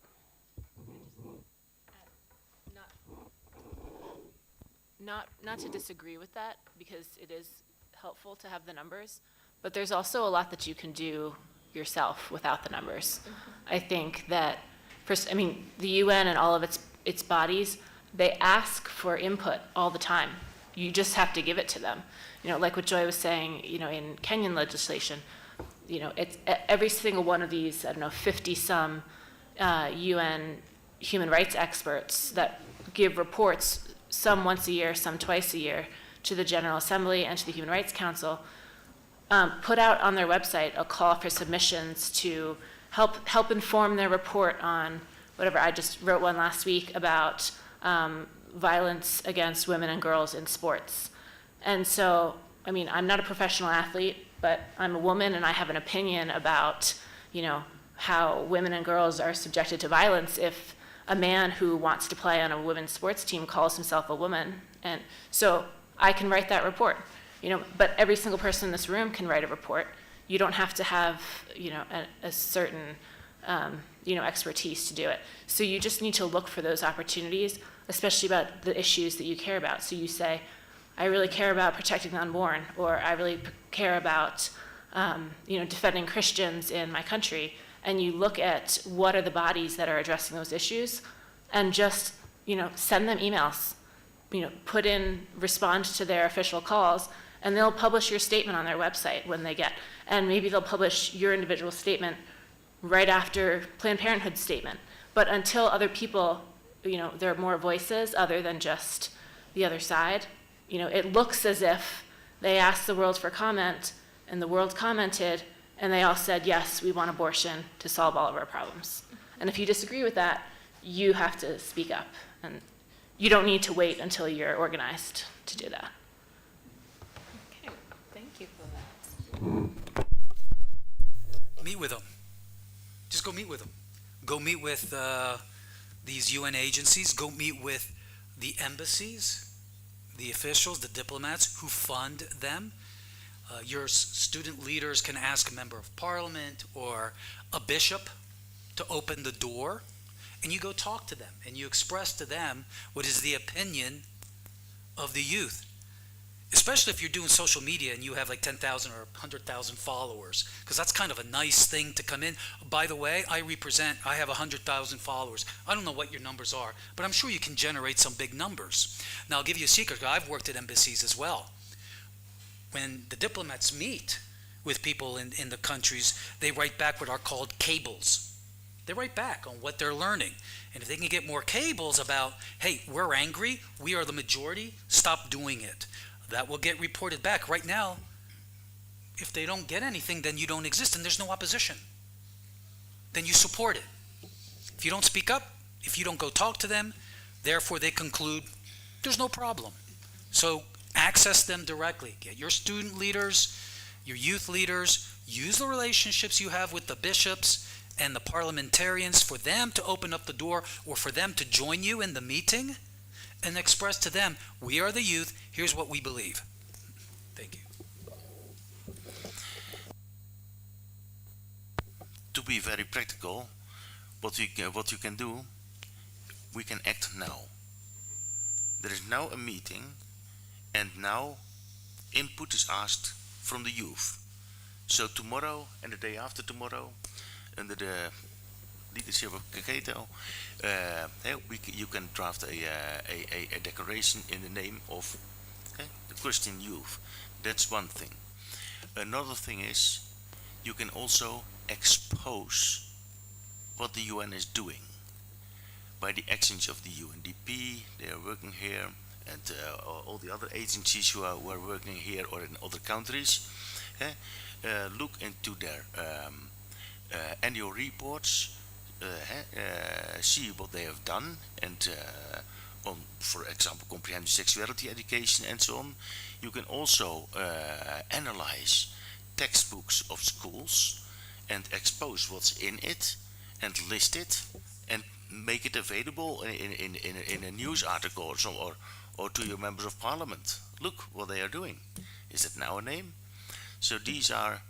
Not to disagree with that, because it is helpful to have the numbers, but there's also a lot that you can do yourself without the numbers. I think that, first, the UN and all of its bodies, they ask for input all the time. You just have to give it to them. Like what Joy was saying, in Kenyan legislation, it's every single one of these, 50-some UN human rights experts that give reports, some once a year, some twice a year, to the General Assembly and to the Human Rights Council, put out on their website a call for submissions to help inform their report on whatever. I just wrote one last week about violence against women and girls in sports. And so, I'm not a professional athlete, but I'm a woman and I have an opinion about, how women and girls are subjected to violence if a man who wants to play on a women's sports team calls himself a woman. And so I can write that report, but every single person in this room can write a report. You don't have to have, a certain, expertise to do it. So you just need to look for those opportunities, especially about the issues that you care about. So you say, I really care about protecting the unborn, or I really care about, defending Christians in my country. And you look at what are the bodies that are addressing those issues, and just, send them emails, respond to their official calls, and they'll publish your statement on their website when they get, and maybe they'll publish your individual statement right after Planned Parenthood's statement. But until other people, there are more voices other than just the other side, it looks as if they asked the world for comment, and the world commented, and they all said, yes, we want abortion to solve all of our problems. And if you disagree with that, you have to speak up. And you don't need to wait until you're organized to do that. Okay. that? Meet with them. Just go meet with them. Go meet with these UN agencies. Go meet with the embassies, the officials, the diplomats who fund them. Your student leaders can ask a member of parliament or a bishop to open the door, and you go talk to them and you express to them what is the opinion of the youth. Especially if you're doing social media and you have like 10,000 or 100,000 followers, because that's kind of a nice thing to come in. By the way, I have 100,000 followers. I don't know what your numbers are, but I'm sure you can generate some big numbers. Now, I'll give you a secret. I've worked at embassies as well. When the diplomats meet with people in the countries, they write back what are called cables. They write back on what they're learning. And if they can get more cables about, hey, we're angry, we are the majority, stop doing it. That will get reported back. Right now, if they don't get anything, then you don't exist and there's no opposition. Then you support it. If you don't speak up, if you don't go talk to them, therefore they conclude there's no problem. So access them directly. Get your student leaders, your youth leaders, use the relationships you have with the bishops and the parliamentarians for them to open up the door or for them to join you in the meeting and express to them, we are the youth, here's what we believe. Thank you. To be very practical, what you can do, we can act now. There is now a meeting, and now input is asked from the youth. So tomorrow and the day after tomorrow, under the leadership of Kaketo, you can draft a declaration in the name of the Christian youth. That's one thing. Another thing is, you can also expose what the UN is doing by the actions of the UNDP. They are working here, and all the other agencies who are working here or in other countries. Look into their annual reports, see what they have done, and on, for example, comprehensive sexuality education and so on. You can also analyze textbooks of schools and expose what's in it and list it and make it available in a news article or so, or to your members of parliament. Look what they are doing. Is it now a name? So these are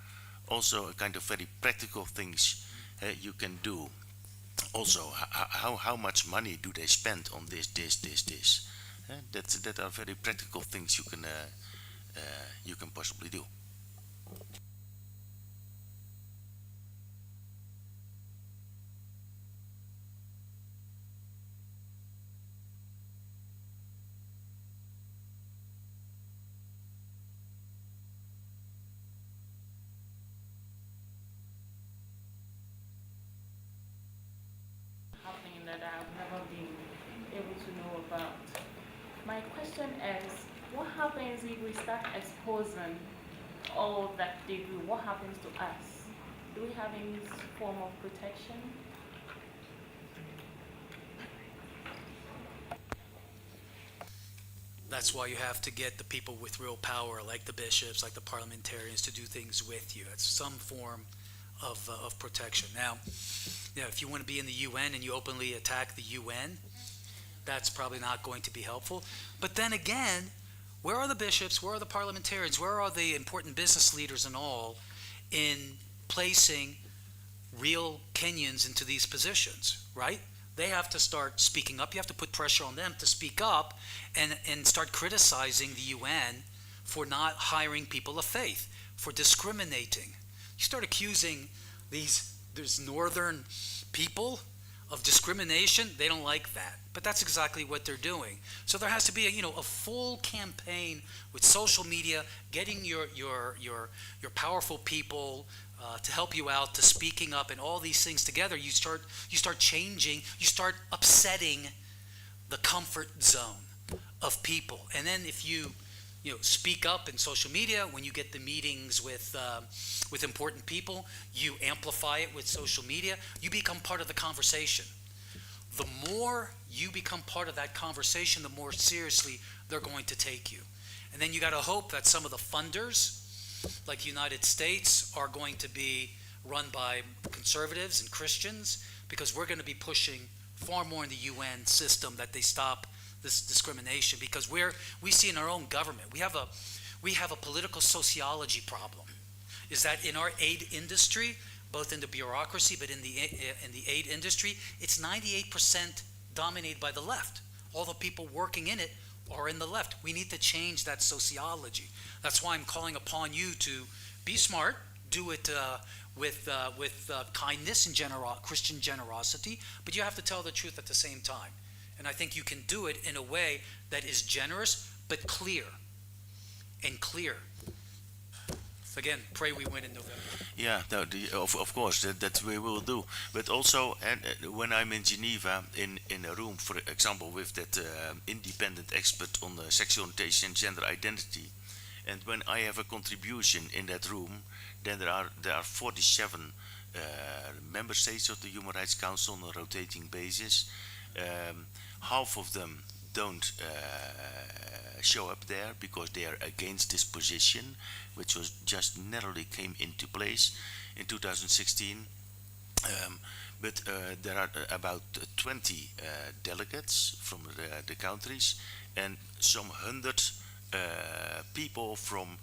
also a kind of very practical things you can do. Also, how much money do they spend on this? That are very practical things you can possibly do. Happening that I've never been able to know about. My question is, what happens if we start exposing all that they do? What happens to us? Do we have any form of protection? That's why you have to get the people with real power, like the bishops, like the parliamentarians, to do things with you. It's some form of protection. Now, if you want to be in the UN and you openly attack the UN, that's probably not going to be helpful. But then again, where are the bishops, where are the parliamentarians, where are the important business leaders and all in placing real Kenyans into these positions, right? They have to start speaking up. You have to put pressure on them to speak up and start criticizing the UN for not hiring people of faith, for discriminating. You start accusing these northern people of discrimination, they don't like that. But that's exactly what they're doing. So there has to be a full campaign with social media, getting your powerful people to help you out, to speaking up, and all these things together. You start changing, you start upsetting the comfort zone of people. And then if you speak up in social media, when you get the meetings with important people, you amplify it with social media, you become part of the conversation. The more you become part of that conversation, the more seriously they're going to take you. And then you got to hope that some of the funders like United States are going to be run by conservatives and Christians, because we're going to be pushing far more in the UN system that they stop this discrimination, because we see in our own government, we have a political sociology problem, is that in our aid industry, both in the bureaucracy but in the aid industry, it's 98% dominated by the left. All the people working in it are in the left. We need to change that sociology. That's why I'm calling upon you to be smart, do it with kindness and Christian generosity, but you have to tell the truth at the same time. And I think you can do it in a way that is generous but clear. And clear. Again, pray we win in November. Yeah, no, of course, that we will do. But also, when I'm in Geneva, in a room, for example, with that independent expert on sexual orientation and gender identity, and when I have a contribution in that room, then there are 47 member states of the Human Rights Council on a rotating basis. Half of them don't show up there because they are against this position, which was just narrowly came into place in 2016. But there are about 20 delegates from the countries and some 100 people from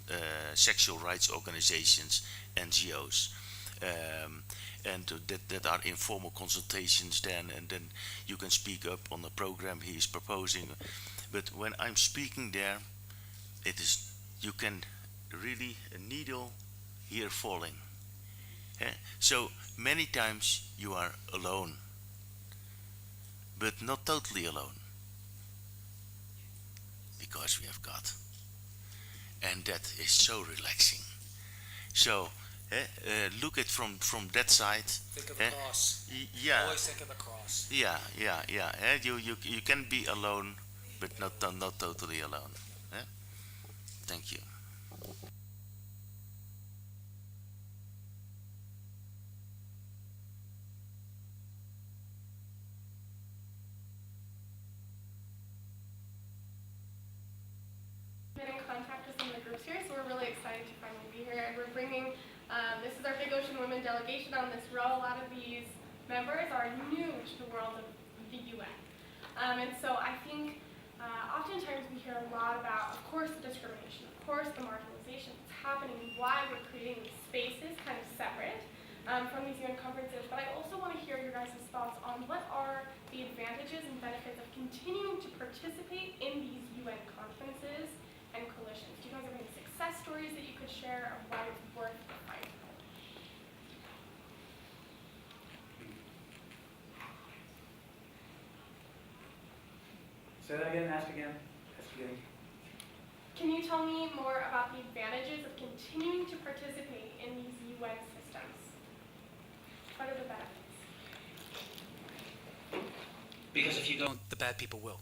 sexual rights organizations, NGOs. And that are informal consultations then, and then you can speak up on the program he is proposing. But when I'm speaking there, it is, you can really a needle here falling. So many times you are alone, but not totally alone, because we have God, and that is so relaxing. So look at from that side. Think of the cross. Yeah. Always think of the cross. Yeah. You can be alone, but not totally alone. Thank you. Been in contact with some of the groups here, so we're really excited to finally be here. And we're bringing, this is our Big Ocean Women delegation on this row. A lot of these members are new to the world of the UN. And so I think oftentimes we hear a lot about, of course, the discrimination, of course, the marginalization that's happening, why we're creating these spaces kind of separate from these UN conferences. But I also want to hear your guys' thoughts on what are the advantages and benefits of continuing to participate in these UN conferences and coalitions. Do you guys have any success stories that you could share of why it's worth the fight? Say that again, ask again. Can you tell me more about the advantages of continuing to participate in these UN systems? What are the benefits? Because if you don't, the bad people will.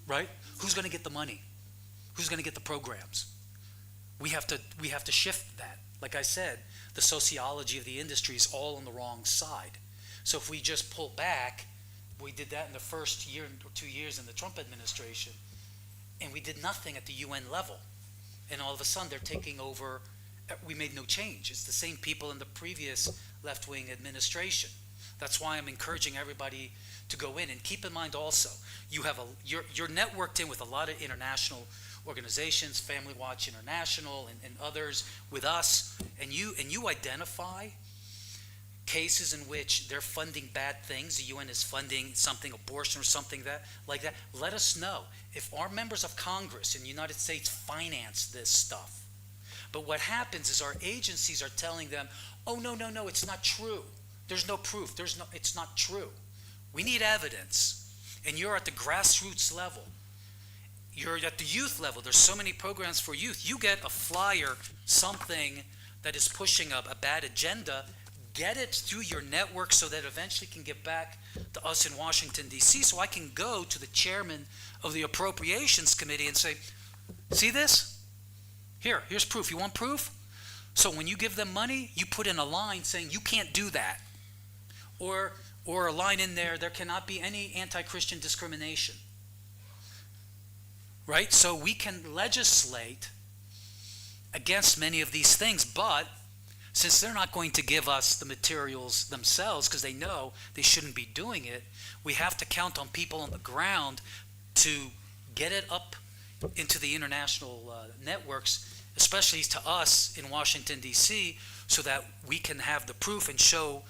Right? Who's going to get the money? Who's going to get the programs? We have to shift that. Like I said, the sociology of the industry is all on the wrong side. So if we just pull back, we did that in the first year or 2 years in the Trump administration, and we did nothing at the UN level. And all of a sudden they're taking over. We made no change. It's the same people in the previous left-wing administration. That's why I'm encouraging everybody to go in. And keep in mind also, you're networked in with a lot of international organizations, Family Watch International and others, with us, and you identify cases in which they're funding bad things. The UN is funding something, abortion or something like that. Let us know. If our members of Congress in the United States finance this stuff, but what happens is our agencies are telling them, oh, no, it's not true. There's no proof. It's not true. We need evidence. And you're at the grassroots level. You're at the youth level. There's so many programs for youth. You get a flyer, something that is pushing a bad agenda, get it through your network so that eventually can get back to us in Washington, D.C., so I can go to the chairman of the Appropriations Committee and say, see this? Here's proof. You want proof? So when you give them money, you put in a line saying you can't do that. Or a line in there cannot be any anti-Christian discrimination. Right? So we can legislate against many of these things, but since they're not going to give us the materials themselves because they know they shouldn't be doing it, we have to count on people on the ground to get it up into the international networks, especially to us in Washington, D.C., so that we can have the proof and show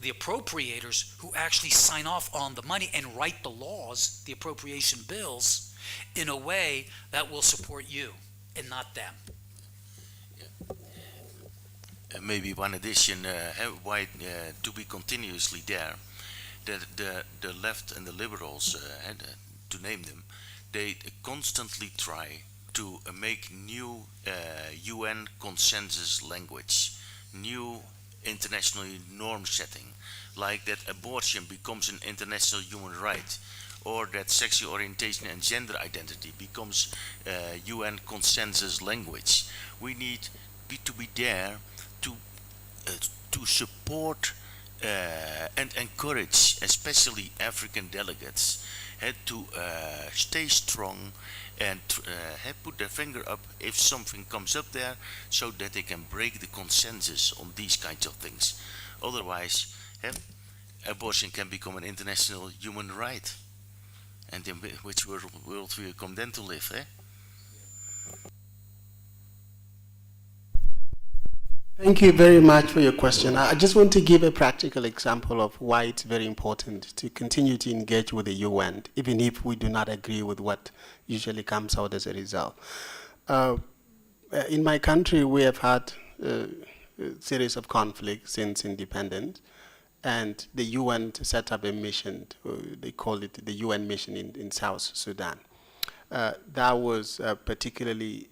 the appropriators who actually sign off on the money and write the laws, the appropriation bills, in a way that will support you and not them. Maybe one addition, why to be continuously there. The left and the liberals, to name them, they constantly try to make new UN consensus language, new international norm setting, like that abortion becomes an international human right, or that sexual orientation and gender identity becomes UN consensus language. We need to be there to support and encourage, especially African delegates, to stay strong and put their finger up if something comes up there, so that they can break the consensus on these kinds of things. Otherwise, abortion can become an international human right. And in which world we come then to live? Thank you very much for your question. I just want to give a practical example of why it's very important to continue to engage with the UN, even if we do not agree with what usually comes out as a result. In my country, we have had a series of conflicts since independence, and the UN set up a mission, they call it the UN mission in South Sudan. That was particularly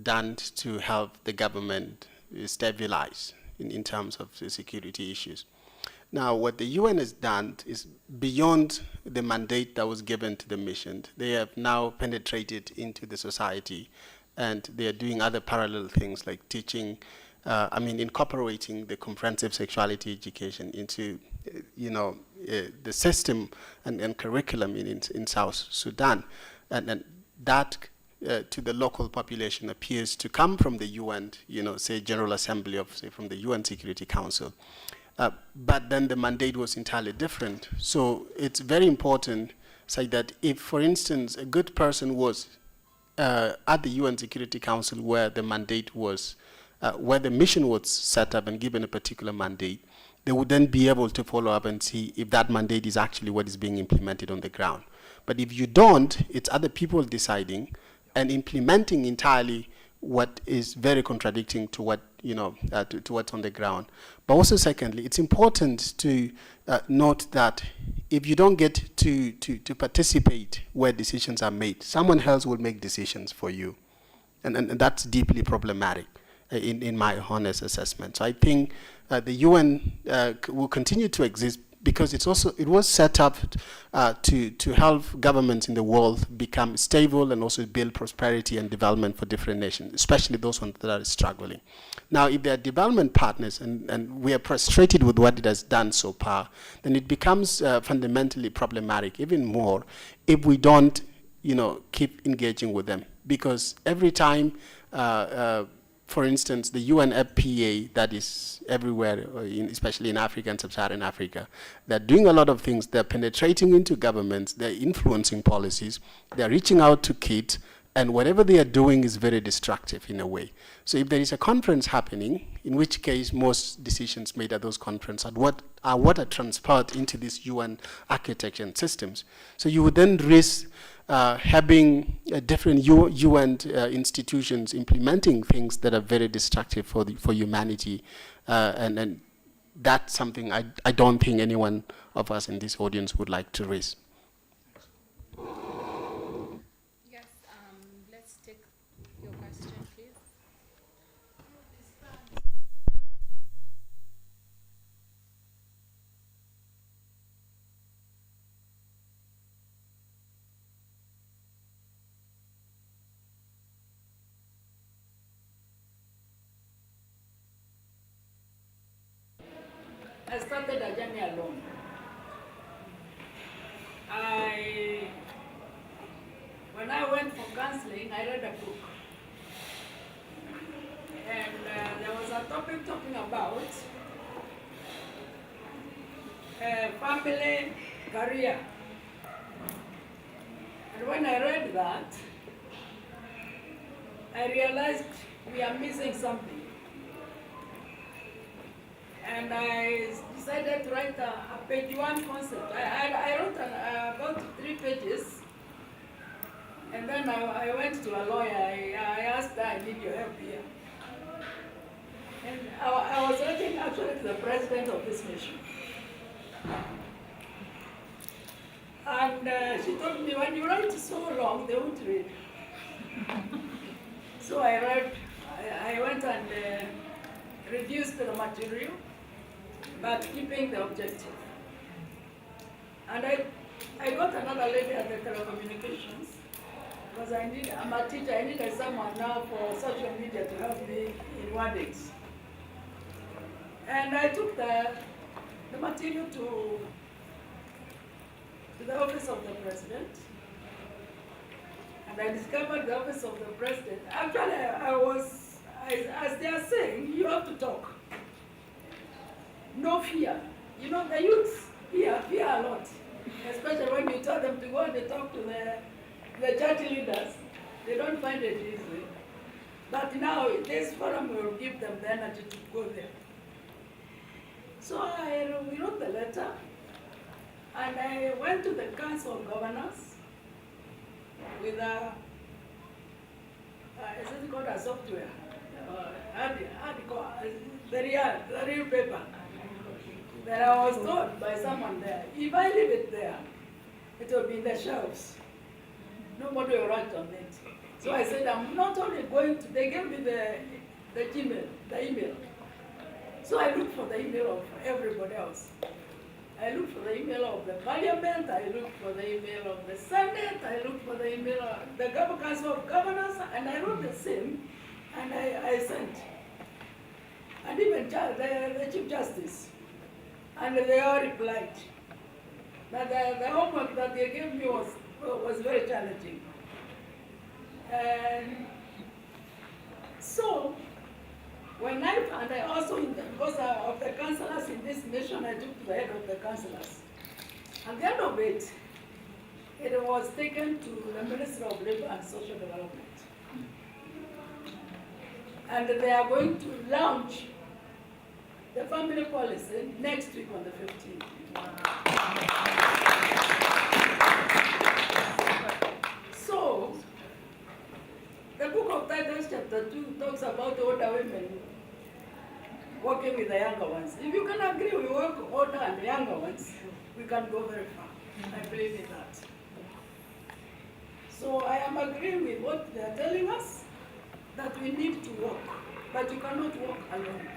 done to help the government stabilize in terms of the security issues. Now, what the UN has done is beyond the mandate that was given to the mission. They have now penetrated into the society, and they are doing other parallel things like teaching, incorporating the comprehensive sexuality education into, the system and curriculum in South Sudan. And that to the local population appears to come from the UN, say General Assembly of, say, from the UN Security Council. But then the mandate was entirely different. So it's very important, say, that if, for instance, a good person was at the UN Security Council where the mandate was, where the mission was set up and given a particular mandate, they would then be able to follow up and see if that mandate is actually what is being implemented on the ground. But if you don't, it's other people deciding and implementing entirely what is very contradicting to what, to what's on the ground. But also secondly, it's important to note that if you don't get to participate where decisions are made, someone else will make decisions for you. And that's deeply problematic in my honest assessment. So I think the UN will continue to exist because it was set up to help governments in the world become stable and also build prosperity and development for different nations, especially those ones that are struggling. Now, if they are development partners and we are frustrated with what it has done so far, then it becomes fundamentally problematic, even more, if we don't, keep engaging with them. Because every time, for instance, the UNFPA that is everywhere, especially in Africa and Sub-Saharan Africa, they're doing a lot of things. They're penetrating into governments. They're influencing policies. They're reaching out to kids. And whatever they are doing is very destructive in a way. So if there is a conference happening, in which case most decisions made at those conferences are what are transferred into these UN architecture and systems. So you would then risk having different UN institutions implementing things that are very destructive for humanity, and that's something I don't think anyone of us in this audience would like to raise. Yes, let's take your question, please. I started a journey alone. topic talking about family, career. And when I read that, I realized we are missing something. And I decided to write a page 1 concept. I wrote about 3 pages. And then I went to a lawyer. I asked her, I need your help here. And I was writing actually to the president of this mission. And she told me, when you write so long, they won't read. So I went and reduced the material, but keeping the objective. And I got another lady at the telecommunications, because I'm a teacher, I needed someone now for social media to help me in wordings. And I took the material to the office of the president. And I discovered the office of the president. Actually, as they are saying, you have to talk. No fear. You know, the youths fear a lot. Especially when you tell them to go and they talk to the church leaders. They don't find it easy. But now, this forum will give them the energy to go there. So we wrote the letter, and I went to the Council of Governors with is it called a software? The real paper that I was told by someone there. If I leave it there, it will be in the shelves. Nobody will write on it. So I said, I'm not only going to, they gave me the Gmail, the email. So I looked for the email of everybody else. I looked for the email of the parliament, I looked for the email of the Senate, I looked for the email of the Council of Governors, and I wrote the same, and I sent. And even the Chief Justice. And they all replied. But the homework that they gave me was very challenging. And so, and I also, because of the councillors in this mission, I took to the head of the councillors. At the end of it, it was taken to the Ministry of Labour and Social Development. And they are going to launch the family policy next week on the 15th. So, the book of Titus chapter 2 talks about older women working with the younger ones. If you can agree we work older and younger ones, we can go very far. I believe in that. So I am agreeing with what they are telling us, that we need to work, but you cannot work alone.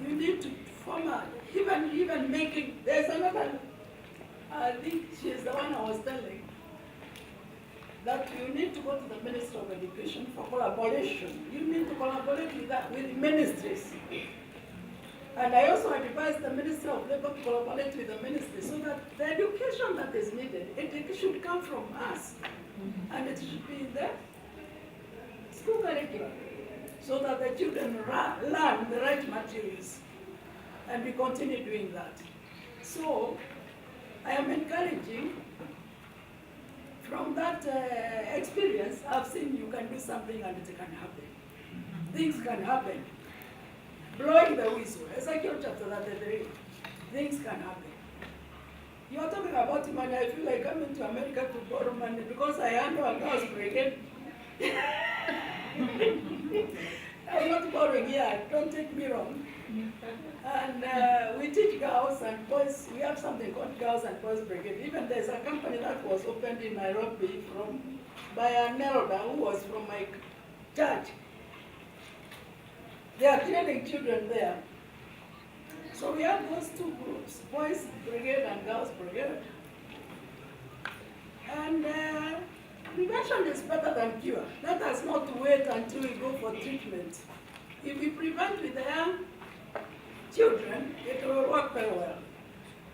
You need to form even making, there's another, I think she's the one I was telling, that you need to go to the Ministry of Education for collaboration. You need to collaborate with ministries. And I also advise the Ministry of Labour to collaborate with the ministry so that the education that is needed, it should come from us. And it should be in the school curriculum so that the children learn the right materials. And we continue doing that. So I am encouraging. From that experience, I've seen you can do something and it can happen. Things can happen. Blowing the whistle, Ezekiel chapter 33, things can happen. You are talking about money, I feel like coming to America to borrow money because I handle a girls' brigade. I'm not borrowing here, don't take me wrong. And we teach girls and boys, we have something called Girls and Boys Brigade. Even there's a company that was opened in Nairobi by a NAIROBI who was from my church. They are training children there. So we have those two groups, Boys Brigade and Girls Brigade. And prevention is better than cure. Let us not wait until we go for treatment. If we prevent with the young children, it will work very well.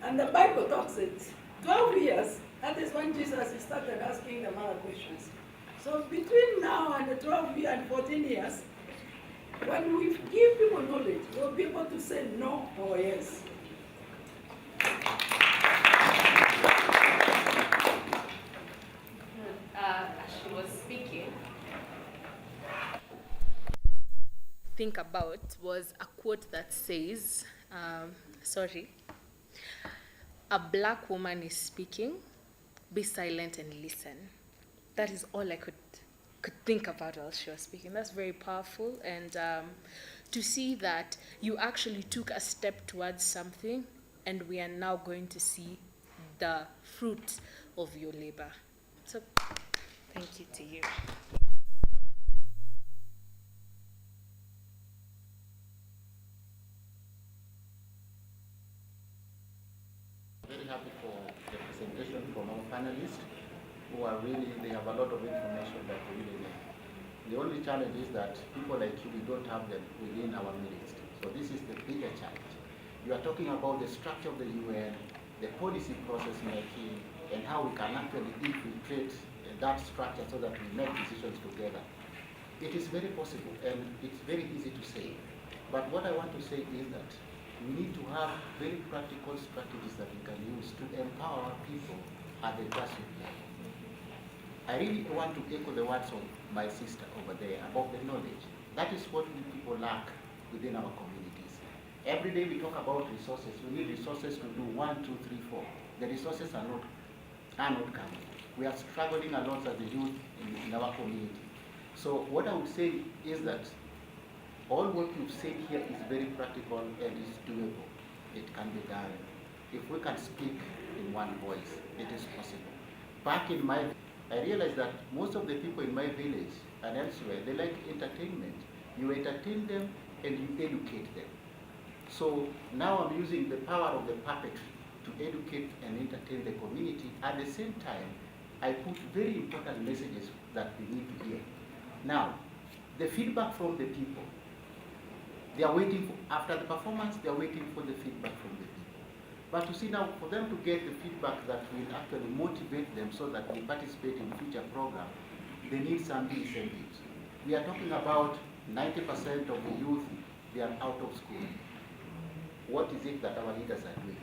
And the Bible talks it. 12 years, that is when Jesus started asking them other questions. So between now and the 12 years and 14 years, When we give people knowledge, they'll be able to say no or yes. As she was speaking, think about was a quote that says, a black woman is speaking, be silent and listen. That is all I could think about while she was speaking. That's very powerful, and to see that you actually took a step towards something, and we are now going to see the fruit of your labor. So, thank you to you. Very happy for the presentation from our panelists, who are really, they have a lot of information that we really need. The only challenge is that people like you, we don't have them within our midst. So this is the bigger challenge. You are talking about the structure of the UN, the policy process making, and how we can actually infiltrate that structure so that we make decisions together. It is very possible, and it's very easy to say. But what I want to say is that we need to have very practical strategies that we can use to empower our people at the grassroots level. I really want to echo the words of my sister over there about the knowledge. That is what we people lack within our communities. Every day we talk about resources. We need resources to do 1, 2, 3, 4. The resources are not coming. We are struggling a lot as the youth in our community. So what I would say is that all what you've said here is very practical and is doable. It can be done. If we can speak in one voice, it is possible. Back in I realized that most of the people in my village and elsewhere, they like entertainment. You entertain them and you educate them. So now I'm using the power of the puppetry to educate and entertain the community. At the same time, I put very important messages that we need to hear. Now, the feedback from the people, they are waiting after the performance, they are waiting for the feedback from the people. But you see now, for them to get the feedback that will actually motivate them so that they participate in future programs, they need some incentives. We are talking about 90% of the youth, they are out of school. What is it that our leaders are doing?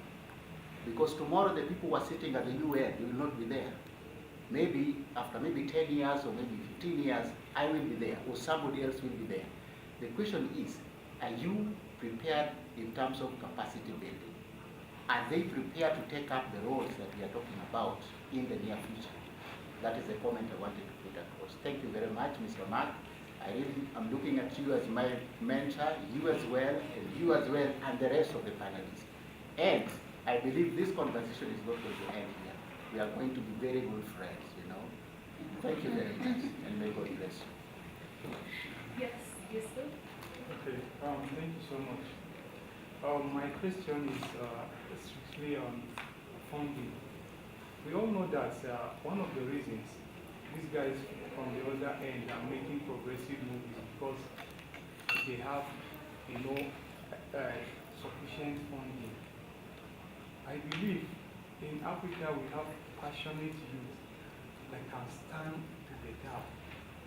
Because tomorrow the people who are sitting at the UN, they will not be there. Maybe after maybe 10 years or maybe 15 years, I will be there or somebody else will be there. The question is, are you prepared in terms of capacity building? Are they prepared to take up the roles that we are talking about in the near future? That is the comment I wanted to put across. Thank you very much, Mr. Mark. I'm looking at you as my mentor, you as well, and the rest of the panelists. And I believe this conversation is not going to end here. We are going to be very good friends, you know. Thank you very much, and may God bless you. Yes, yes, sir. Okay, thank you so much. My question is strictly on funding. We all know that one of the reasons these guys from the other end are making progressive moves because they have, sufficient funding. I believe in Africa we have passionate youth that can stand to the gap.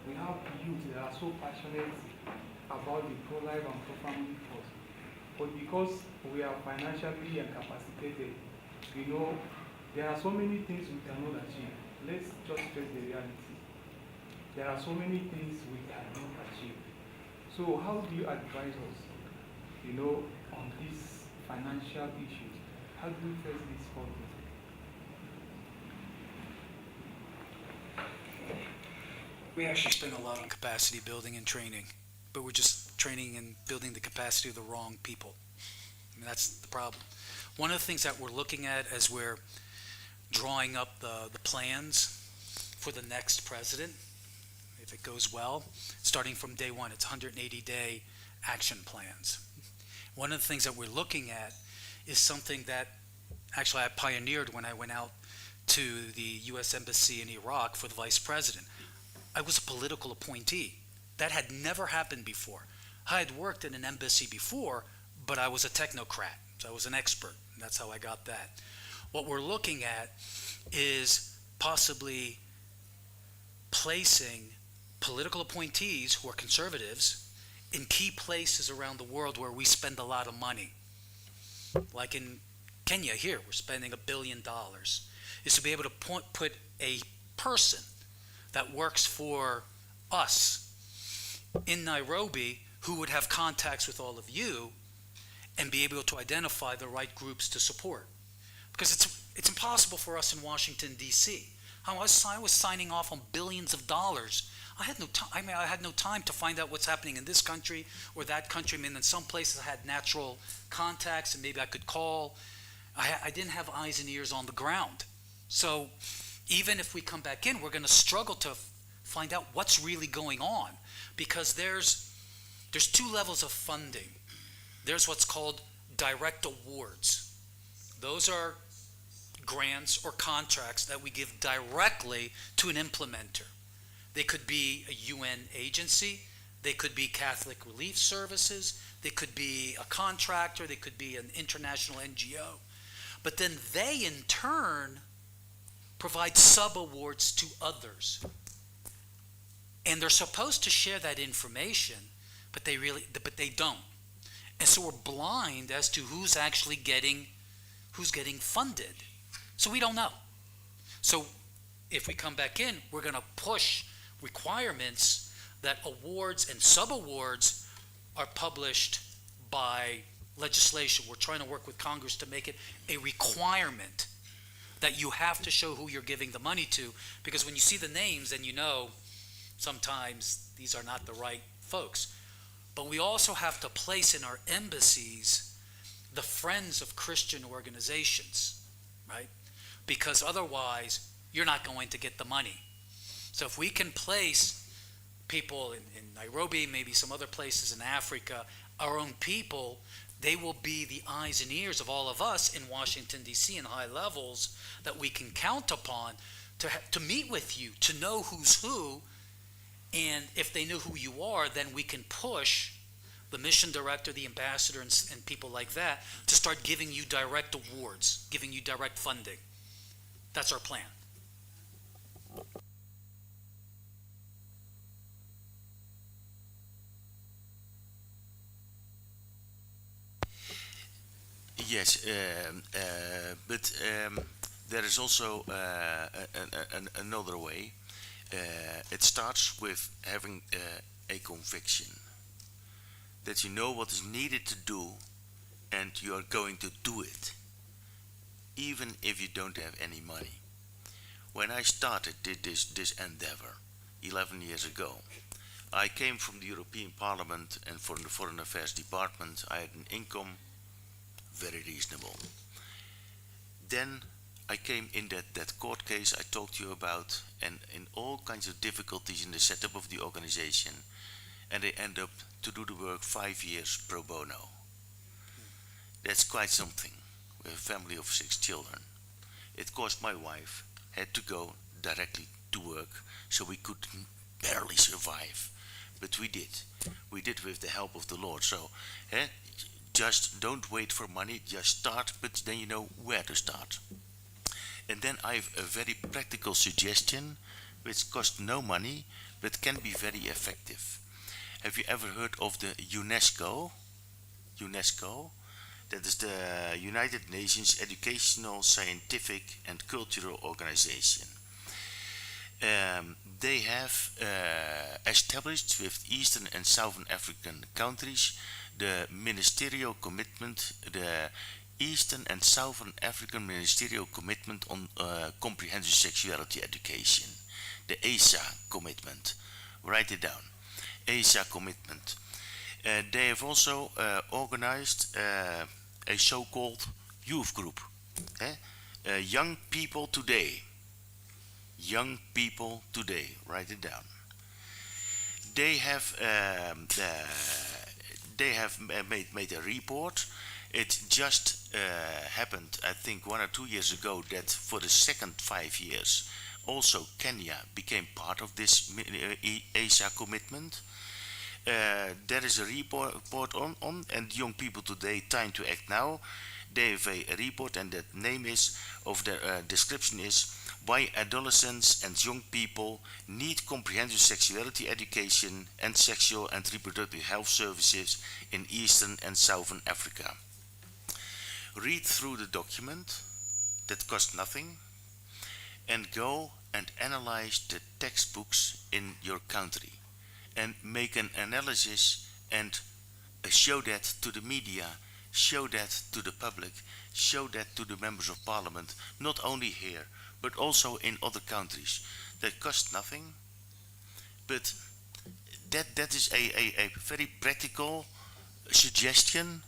We have youth that are so passionate about the pro-life and pro-family cause. But because we are financially incapacitated, there are so many things we cannot achieve. Let's just face the reality. There are so many things we cannot achieve. So how do you advise us, on these financial issues? How do we face this problem? We actually spend a lot on capacity building and training, but we're just training and building the capacity of the wrong people. I mean, that's the problem. One of the things that we're looking at as we're drawing up the plans for the next president, if it goes well, starting from day one, it's 180-day action plans. One of the things that we're looking at is something that actually I pioneered when I went out to the U.S. Embassy in Iraq for the vice president. I was a political appointee. That had never happened before. I had worked in an embassy before, but I was a technocrat, so I was an expert, and that's how I got that. What we're looking at is possibly placing political appointees who are conservatives in key places around the world where we spend a lot of money. Like in Kenya here, we're spending $1 billion, is to be able to put a person that works for us in Nairobi who would have contacts with all of you and be able to identify the right groups to support. Because it's impossible for us in Washington, D.C. I was signing off on billions of dollars. I had no time. I had no time to find out what's happening in this country or that country. I mean, in some places I had natural contacts and maybe I could call. I didn't have eyes and ears on the ground. So even if we come back in, we're going to struggle to find out what's really going on, because there's two levels of funding. There's what's called direct awards. Those are grants or contracts that we give directly to an implementer. They could be a UN agency, they could be Catholic Relief Services, they could be a contractor, they could be an international NGO. But then they in turn provide sub-awards to others. And they're supposed to share that information, but they don't. And so we're blind as to who's actually getting funded. So we don't know. So if we come back in, we're going to push requirements that awards and sub-awards are published by legislation. We're trying to work with Congress to make it a requirement that you have to show who you're giving the money to, because when you see the names, then you know sometimes these are not the right folks. But we also have to place in our embassies the friends of Christian organizations, right? Because otherwise, you're not going to get the money. So if we can place people in Nairobi, maybe some other places in Africa, our own people, they will be the eyes and ears of all of us in Washington, D.C. in high levels that we can count upon to meet with you, to know who's who. And if they know who you are, then we can push the mission director, the ambassador, and people like that to start giving you direct awards, giving you direct funding. That's our plan. Yes, but there is also another way. It starts with having a conviction that you know what is needed to do and you are going to do it, even if you don't have any money. When I did this endeavor 11 years ago, I came from the European Parliament and from the Foreign Affairs Department. I had an income very reasonable. Then I came in that court case I talked to you about, and in all kinds of difficulties in the setup of the organization, and they end up to do the work 5 years pro bono. That's quite something. We have a family of 6 children. It cost my wife, had to go directly to work, so we could barely survive. But we did. We did with the help of the Lord. So, just don't wait for money, just start, but then you know where to start. And then I have a very practical suggestion, which costs no money, but can be very effective. Have you ever heard of the UNESCO? UNESCO? That is the United Nations Educational, Scientific and Cultural Organization. They have established with Eastern and Southern African countries the ministerial commitment, the Eastern and Southern African Ministerial Commitment on Comprehensive Sexuality Education, the ASA commitment. Write it down, ASA commitment. They have also organized a so-called youth group, Young People Today. Young People Today, write it down. They have made a report. It just happened, I think, 1 or 2 years ago, that for the second 5 years, also Kenya became part of this ASA commitment. there is a report on, and young people today, Time to Act Now, they have a report, and the name is, of the description is, why adolescents and young people need comprehensive sexuality education and sexual and reproductive health services in Eastern and Southern Africa. Read through the document that costs nothing and go and analyze the textbooks in your country and make an analysis and show that to the media, show that to the public, show that to the members of parliament, not only here, but also in other countries. That costs nothing, but that is a very practical suggestion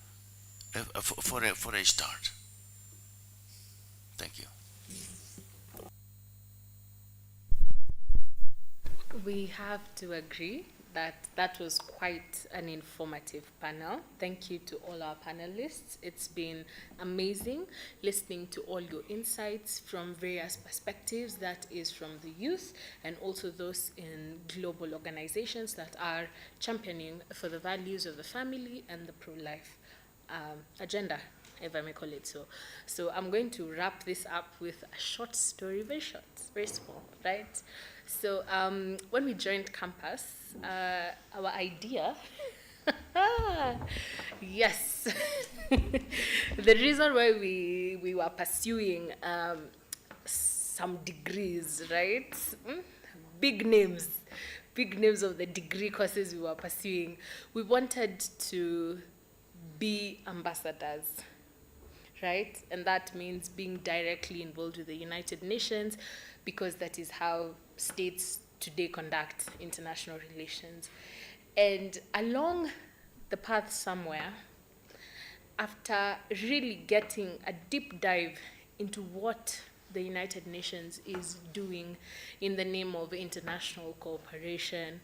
for a start. Thank you. We have to agree that that was quite an informative panel. Thank you to all our panelists. It's been amazing listening to all your insights from various perspectives, that is from the youth and also those in global organizations that are championing for the values of the family and the pro-life agenda, if I may call it so. So I'm going to wrap this up with a short story, very short, very small, right? So when we joined campus, our idea, yes, the reason why we were pursuing some degrees, right? Big names of the degree courses we were pursuing. We wanted to be ambassadors, right? And that means being directly involved with the United Nations, because that is how states today conduct international relations. And along the path somewhere, after really getting a deep dive into what the United Nations is doing in the name of international cooperation,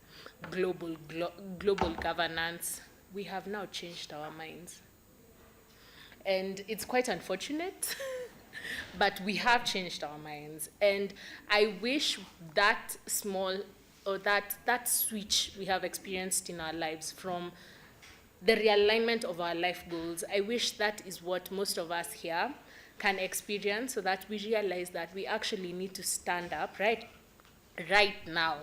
global governance, we have now changed our minds. And it's quite unfortunate, but we have changed our minds. And I wish that small, or that switch we have experienced in our lives from the realignment of our life goals, I wish that is what most of us here can experience, so that we realize that we actually need to stand up right now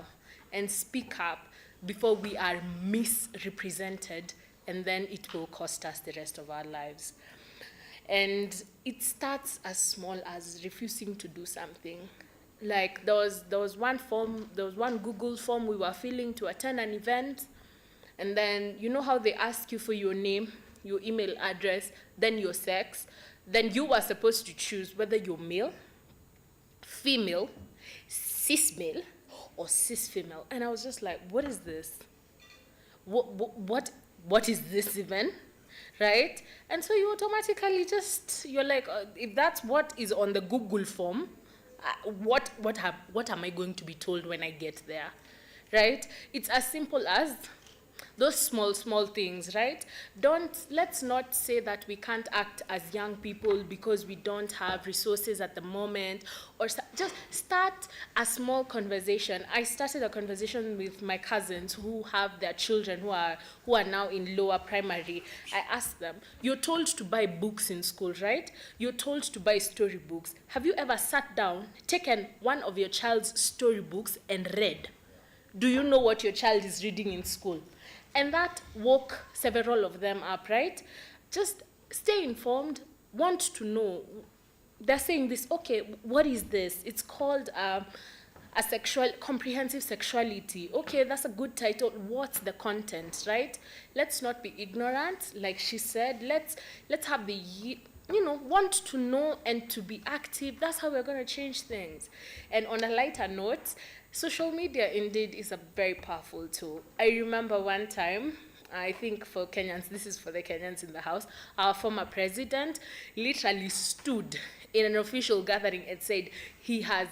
and speak up before we are misrepresented, and then it will cost us the rest of our lives. And it starts as small as refusing to do something. Like there was one Google form we were filling to attend an event, and then you know how they ask you for your name, your email address, then your sex. Then you were supposed to choose whether you're male, female, cis-male, or cis-female. And I was just like, what is this? What is this even? Right? And so you automatically you're like, if that's what is on the Google form, what am I going to be told when I get there? Right? It's as simple as those small things, right? Let's not say that we can't act as young people because we don't have resources at the moment, or just start a small conversation. I started a conversation with my cousins who have their children who are now in lower primary. I asked them, you're told to buy books in school, right? You're told to buy storybooks. Have you ever sat down, taken one of your child's storybooks and read? Do you know what your child is reading in school? And that woke several of them up, right? Just stay informed, want to know. They're saying this, okay, what is this? It's called comprehensive sexuality. Okay, that's a good title. What's the content, right? Let's not be ignorant, like she said. Let's have want to know and to be active. That's how we're going to change things. And on a lighter note, social media indeed is a very powerful tool. I remember one time, I think for Kenyans, this is for the Kenyans in the house, our former president literally stood in an official gathering and said he has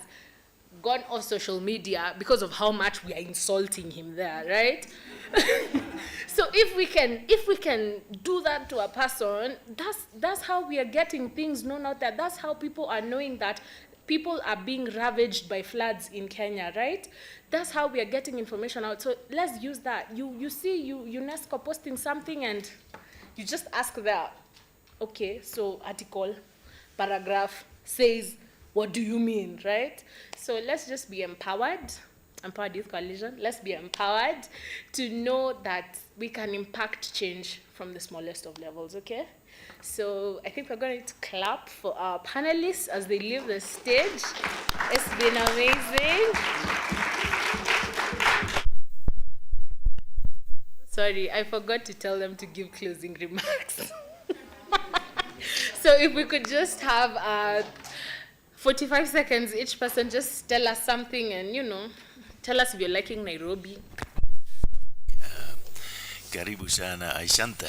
gone off social media because of how much we are insulting him there, right? So if we can do that to a person, that's how we are getting things known out there. That's how people are knowing that people are being ravaged by floods in Kenya, right? That's how we are getting information out. So let's use that. You see UNESCO posting something and you just ask that, okay, so article, paragraph says, what do you mean, right? So let's just be empowered Youth Coalition, let's be empowered to know that we can impact change from the smallest of levels, okay? So I think we're going to clap for our panelists as they leave the stage. It's been amazing. Sorry, I forgot to tell them to give closing remarks. So if we could just have 45 seconds, each person just tell us something and, tell us if you're liking Nairobi. Karibu sana, Asante.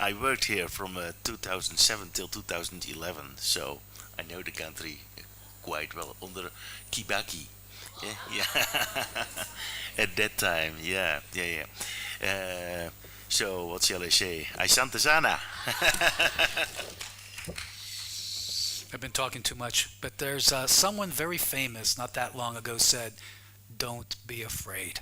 I worked here from 2007 till 2011, so I know the country quite well under Kibaki. Yeah. At that time, yeah. So what shall I say? Asante sana. I've been talking too much, but there's someone very famous not that long ago said, "Don't be afraid."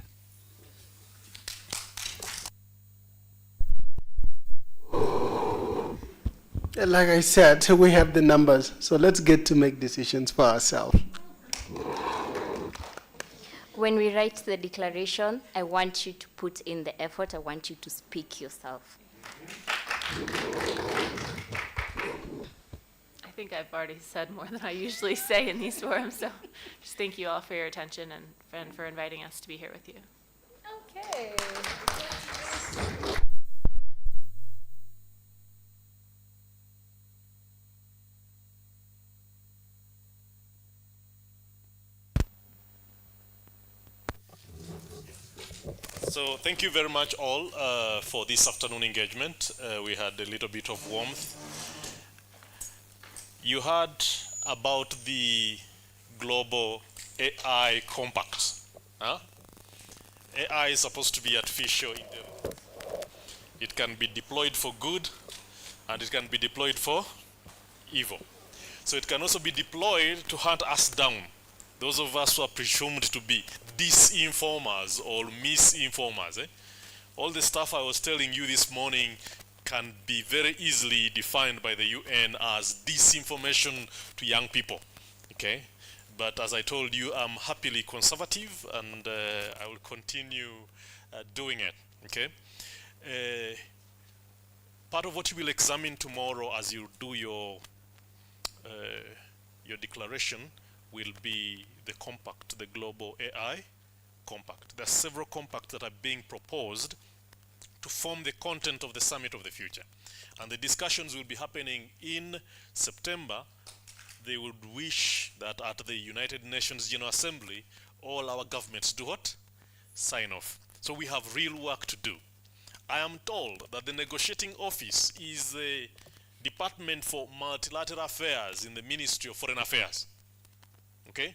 Like I said, we have the numbers, so let's get to make decisions for ourselves. When we write the declaration, I want you to put in the effort. I want you to speak yourself. I think I've already said more than I usually say in these forums, so just thank you all for your attention and for inviting us to be here with you. Okay. So thank you very much all for this afternoon engagement. We had a little bit of warmth. You heard about the global AI compact. Huh? AI is supposed to be artificial intelligence. It can be deployed for good and it can be deployed for evil. So it can also be deployed to hunt us down. Those of us who are presumed to be disinformers or misinformers. All the stuff I was telling you this morning can be very easily defined by the UN as disinformation to young people. Okay? But as I told you, I'm happily conservative and I will continue doing it. Okay? Part of what you will examine tomorrow as you do your declaration will be the compact, the global AI compact. There are several compacts that are being proposed to form the content of the summit of the future. And the discussions will be happening in September. They would wish that at the United Nations General Assembly, all our governments do what? Sign off. So we have real work to do. I am told that the negotiating office is the Department for Multilateral Affairs in the Ministry of Foreign Affairs. Okay?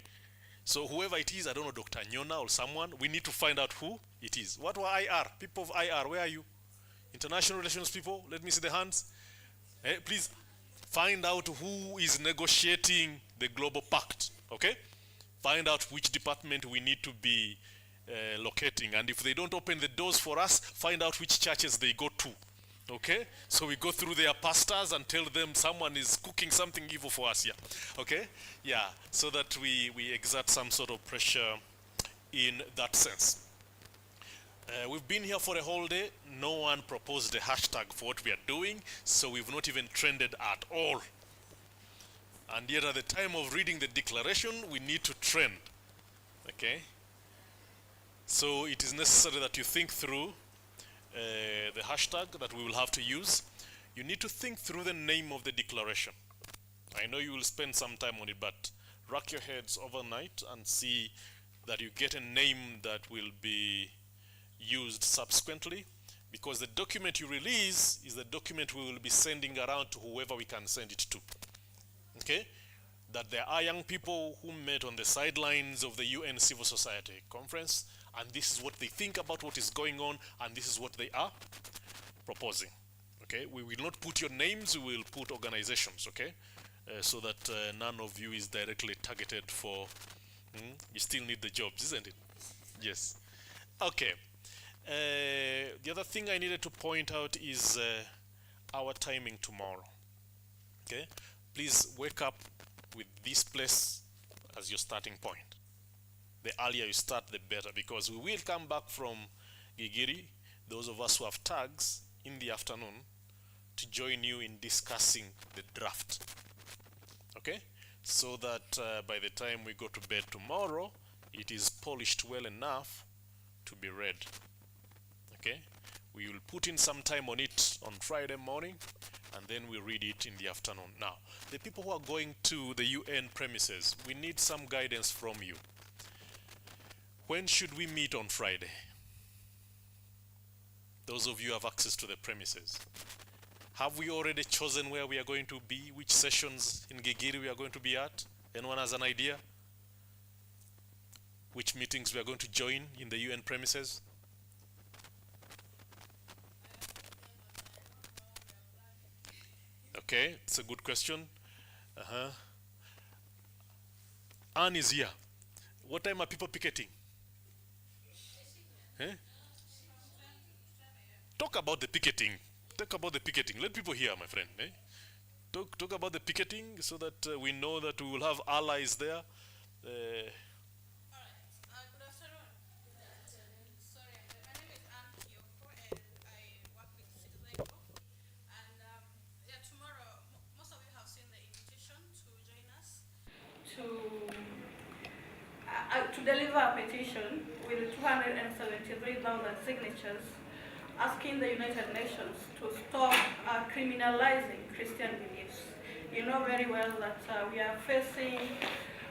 So whoever it is, I don't know, Dr. Nyona or someone, we need to find out who it is. What were IR? People of IR, where are you? International relations people, let me see the hands. Please find out who is negotiating the global pact, okay? Find out which department we need to be locating. And if they don't open the doors for us, find out which churches they go to. Okay, so we go through their pastors and tell them someone is cooking something evil for us here. Okay, yeah, so that we exert some sort of pressure in that sense. We've been here for a whole day. No one proposed a hashtag for what we are doing, so we've not even trended at all. And yet at the time of reading the declaration, we need to trend. Okay, so it is necessary that you think through the hashtag that we will have to use. You need to think through the name of the declaration. I know you will spend some time on it, but rack your heads overnight and see that you get a name that will be used subsequently, because the document you release is the document we will be sending around to whoever we can send it to. Okay? That there are young people who met on the sidelines of the UN Civil Society Conference, and this is what they think about what is going on, and this is what they are proposing. Okay, we will not put your names, we will put organizations, okay? so that none of you is directly targeted for. You still need the jobs, isn't it? Yes. Okay. The other thing I needed to point out is our timing tomorrow. Okay. Please wake up with this place as your starting point. The earlier you start, the better, because we will come back from Gigiri, those of us who have tags, in the afternoon to join you in discussing the draft. Okay? So that by the time we go to bed tomorrow, it is polished well enough to be read. Okay? We will put in some time on it on Friday morning, and then we read it in the afternoon. Now, the people who are going to the UN premises, we need some guidance from you. When should we meet on Friday? Those of you who have access to the premises. Have we already chosen where we are going to be, which sessions in Gigiri we are going to be at? Anyone has an idea? Which meetings we are going to join in the UN premises? Okay, it's a good question. Anne is here. What time are people picketing? Eh? Talk about the picketing. Talk about the picketing. Let people hear, my friend. Eh? Talk about the picketing so that we know that we will have allies there. To deliver a petition with 273,000 signatures asking the United Nations to stop criminalizing Christian beliefs. You know very well that we are facing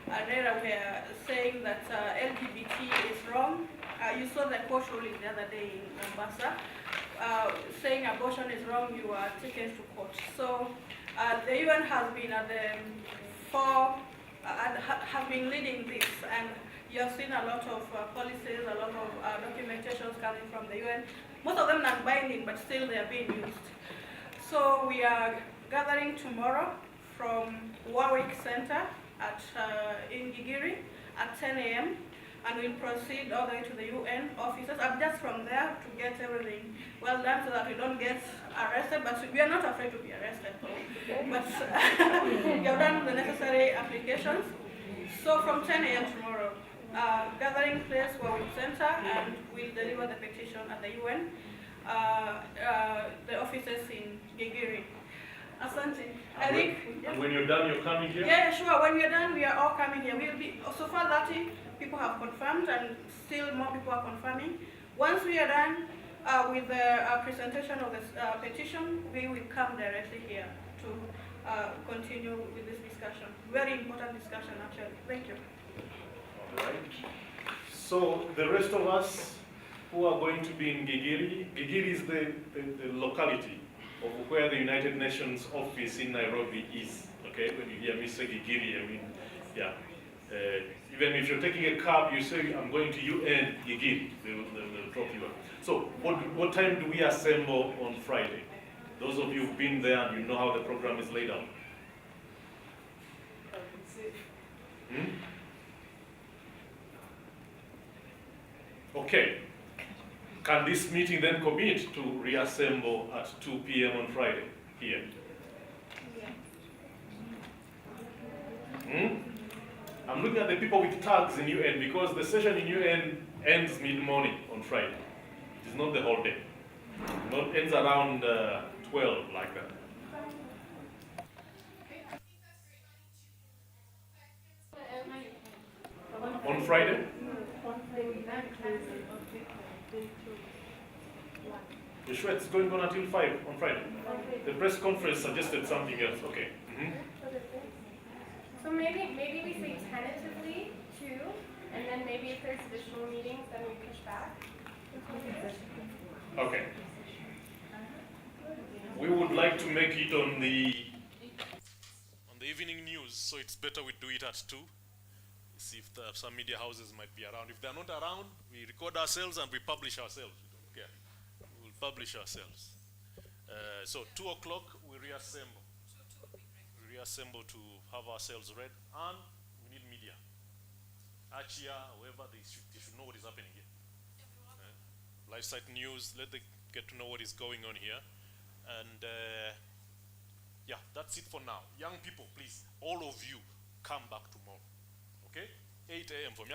an era where saying that LGBT is wrong. You saw the court ruling the other day in Mombasa. Saying abortion is wrong, you are taken to court. So the UN has been at the have been leading this, and you have seen a lot of policies, a lot of documentations coming from the UN. Most of them not binding, but still they are being used. So we are gathering tomorrow from Warwick Center at in Gigiri at 10 a.m. and we'll proceed all the way to the UN offices. I'm just from there to get everything well done so that we don't get arrested, but we are not afraid to be arrested. But we have done the necessary applications. So from 10 a.m. tomorrow, gathering place Warwick Center, and we'll deliver the petition at the UN, the offices in Gigiri. Asante. I think. And when you're done, you're coming here? Yeah, sure. When we're done, we are all coming here. We'll be so far 30 people have confirmed, and still more people are confirming. Once we are done with the presentation of this petition, we will come directly here to continue with this discussion. Very important discussion, actually. Thank you. All right. So the rest of us who are going to be in Gigiri, Gigiri is the locality of where the United Nations office in Nairobi is. Okay, when you hear me say Gigiri, I mean, yeah. Even if you're taking a cab, you say, I'm going to UN Gigiri, they'll drop you up. So what time do we assemble on Friday? Those of you who've been there and you know how the program is laid out. Okay. Can this meeting then commit to reassemble at 2 p.m. on Friday here? I'm looking at the people with tags in UN because the session in UN ends mid-morning on Friday. It is not the whole day. It ends around 12 like that. On Friday? You sure it's going on until 5 on Friday? The press conference suggested something else. Okay. So maybe we say tentatively 2, and then maybe if there's additional meetings, then we push back. Okay. We would like to make it on the evening news, so it's better we do it at 2. See if some media houses might be around. If they're not around, we record ourselves and we publish ourselves. We don't care. We will publish ourselves. So 2 o'clock we reassemble. We reassemble to have ourselves read, and we need media. Achia, whoever, they should know what is happening here. Live site news, let them get to know what is going on here. And yeah, that's it for now. Young people, please, all of you, come back tomorrow. Okay? 8 a.m. from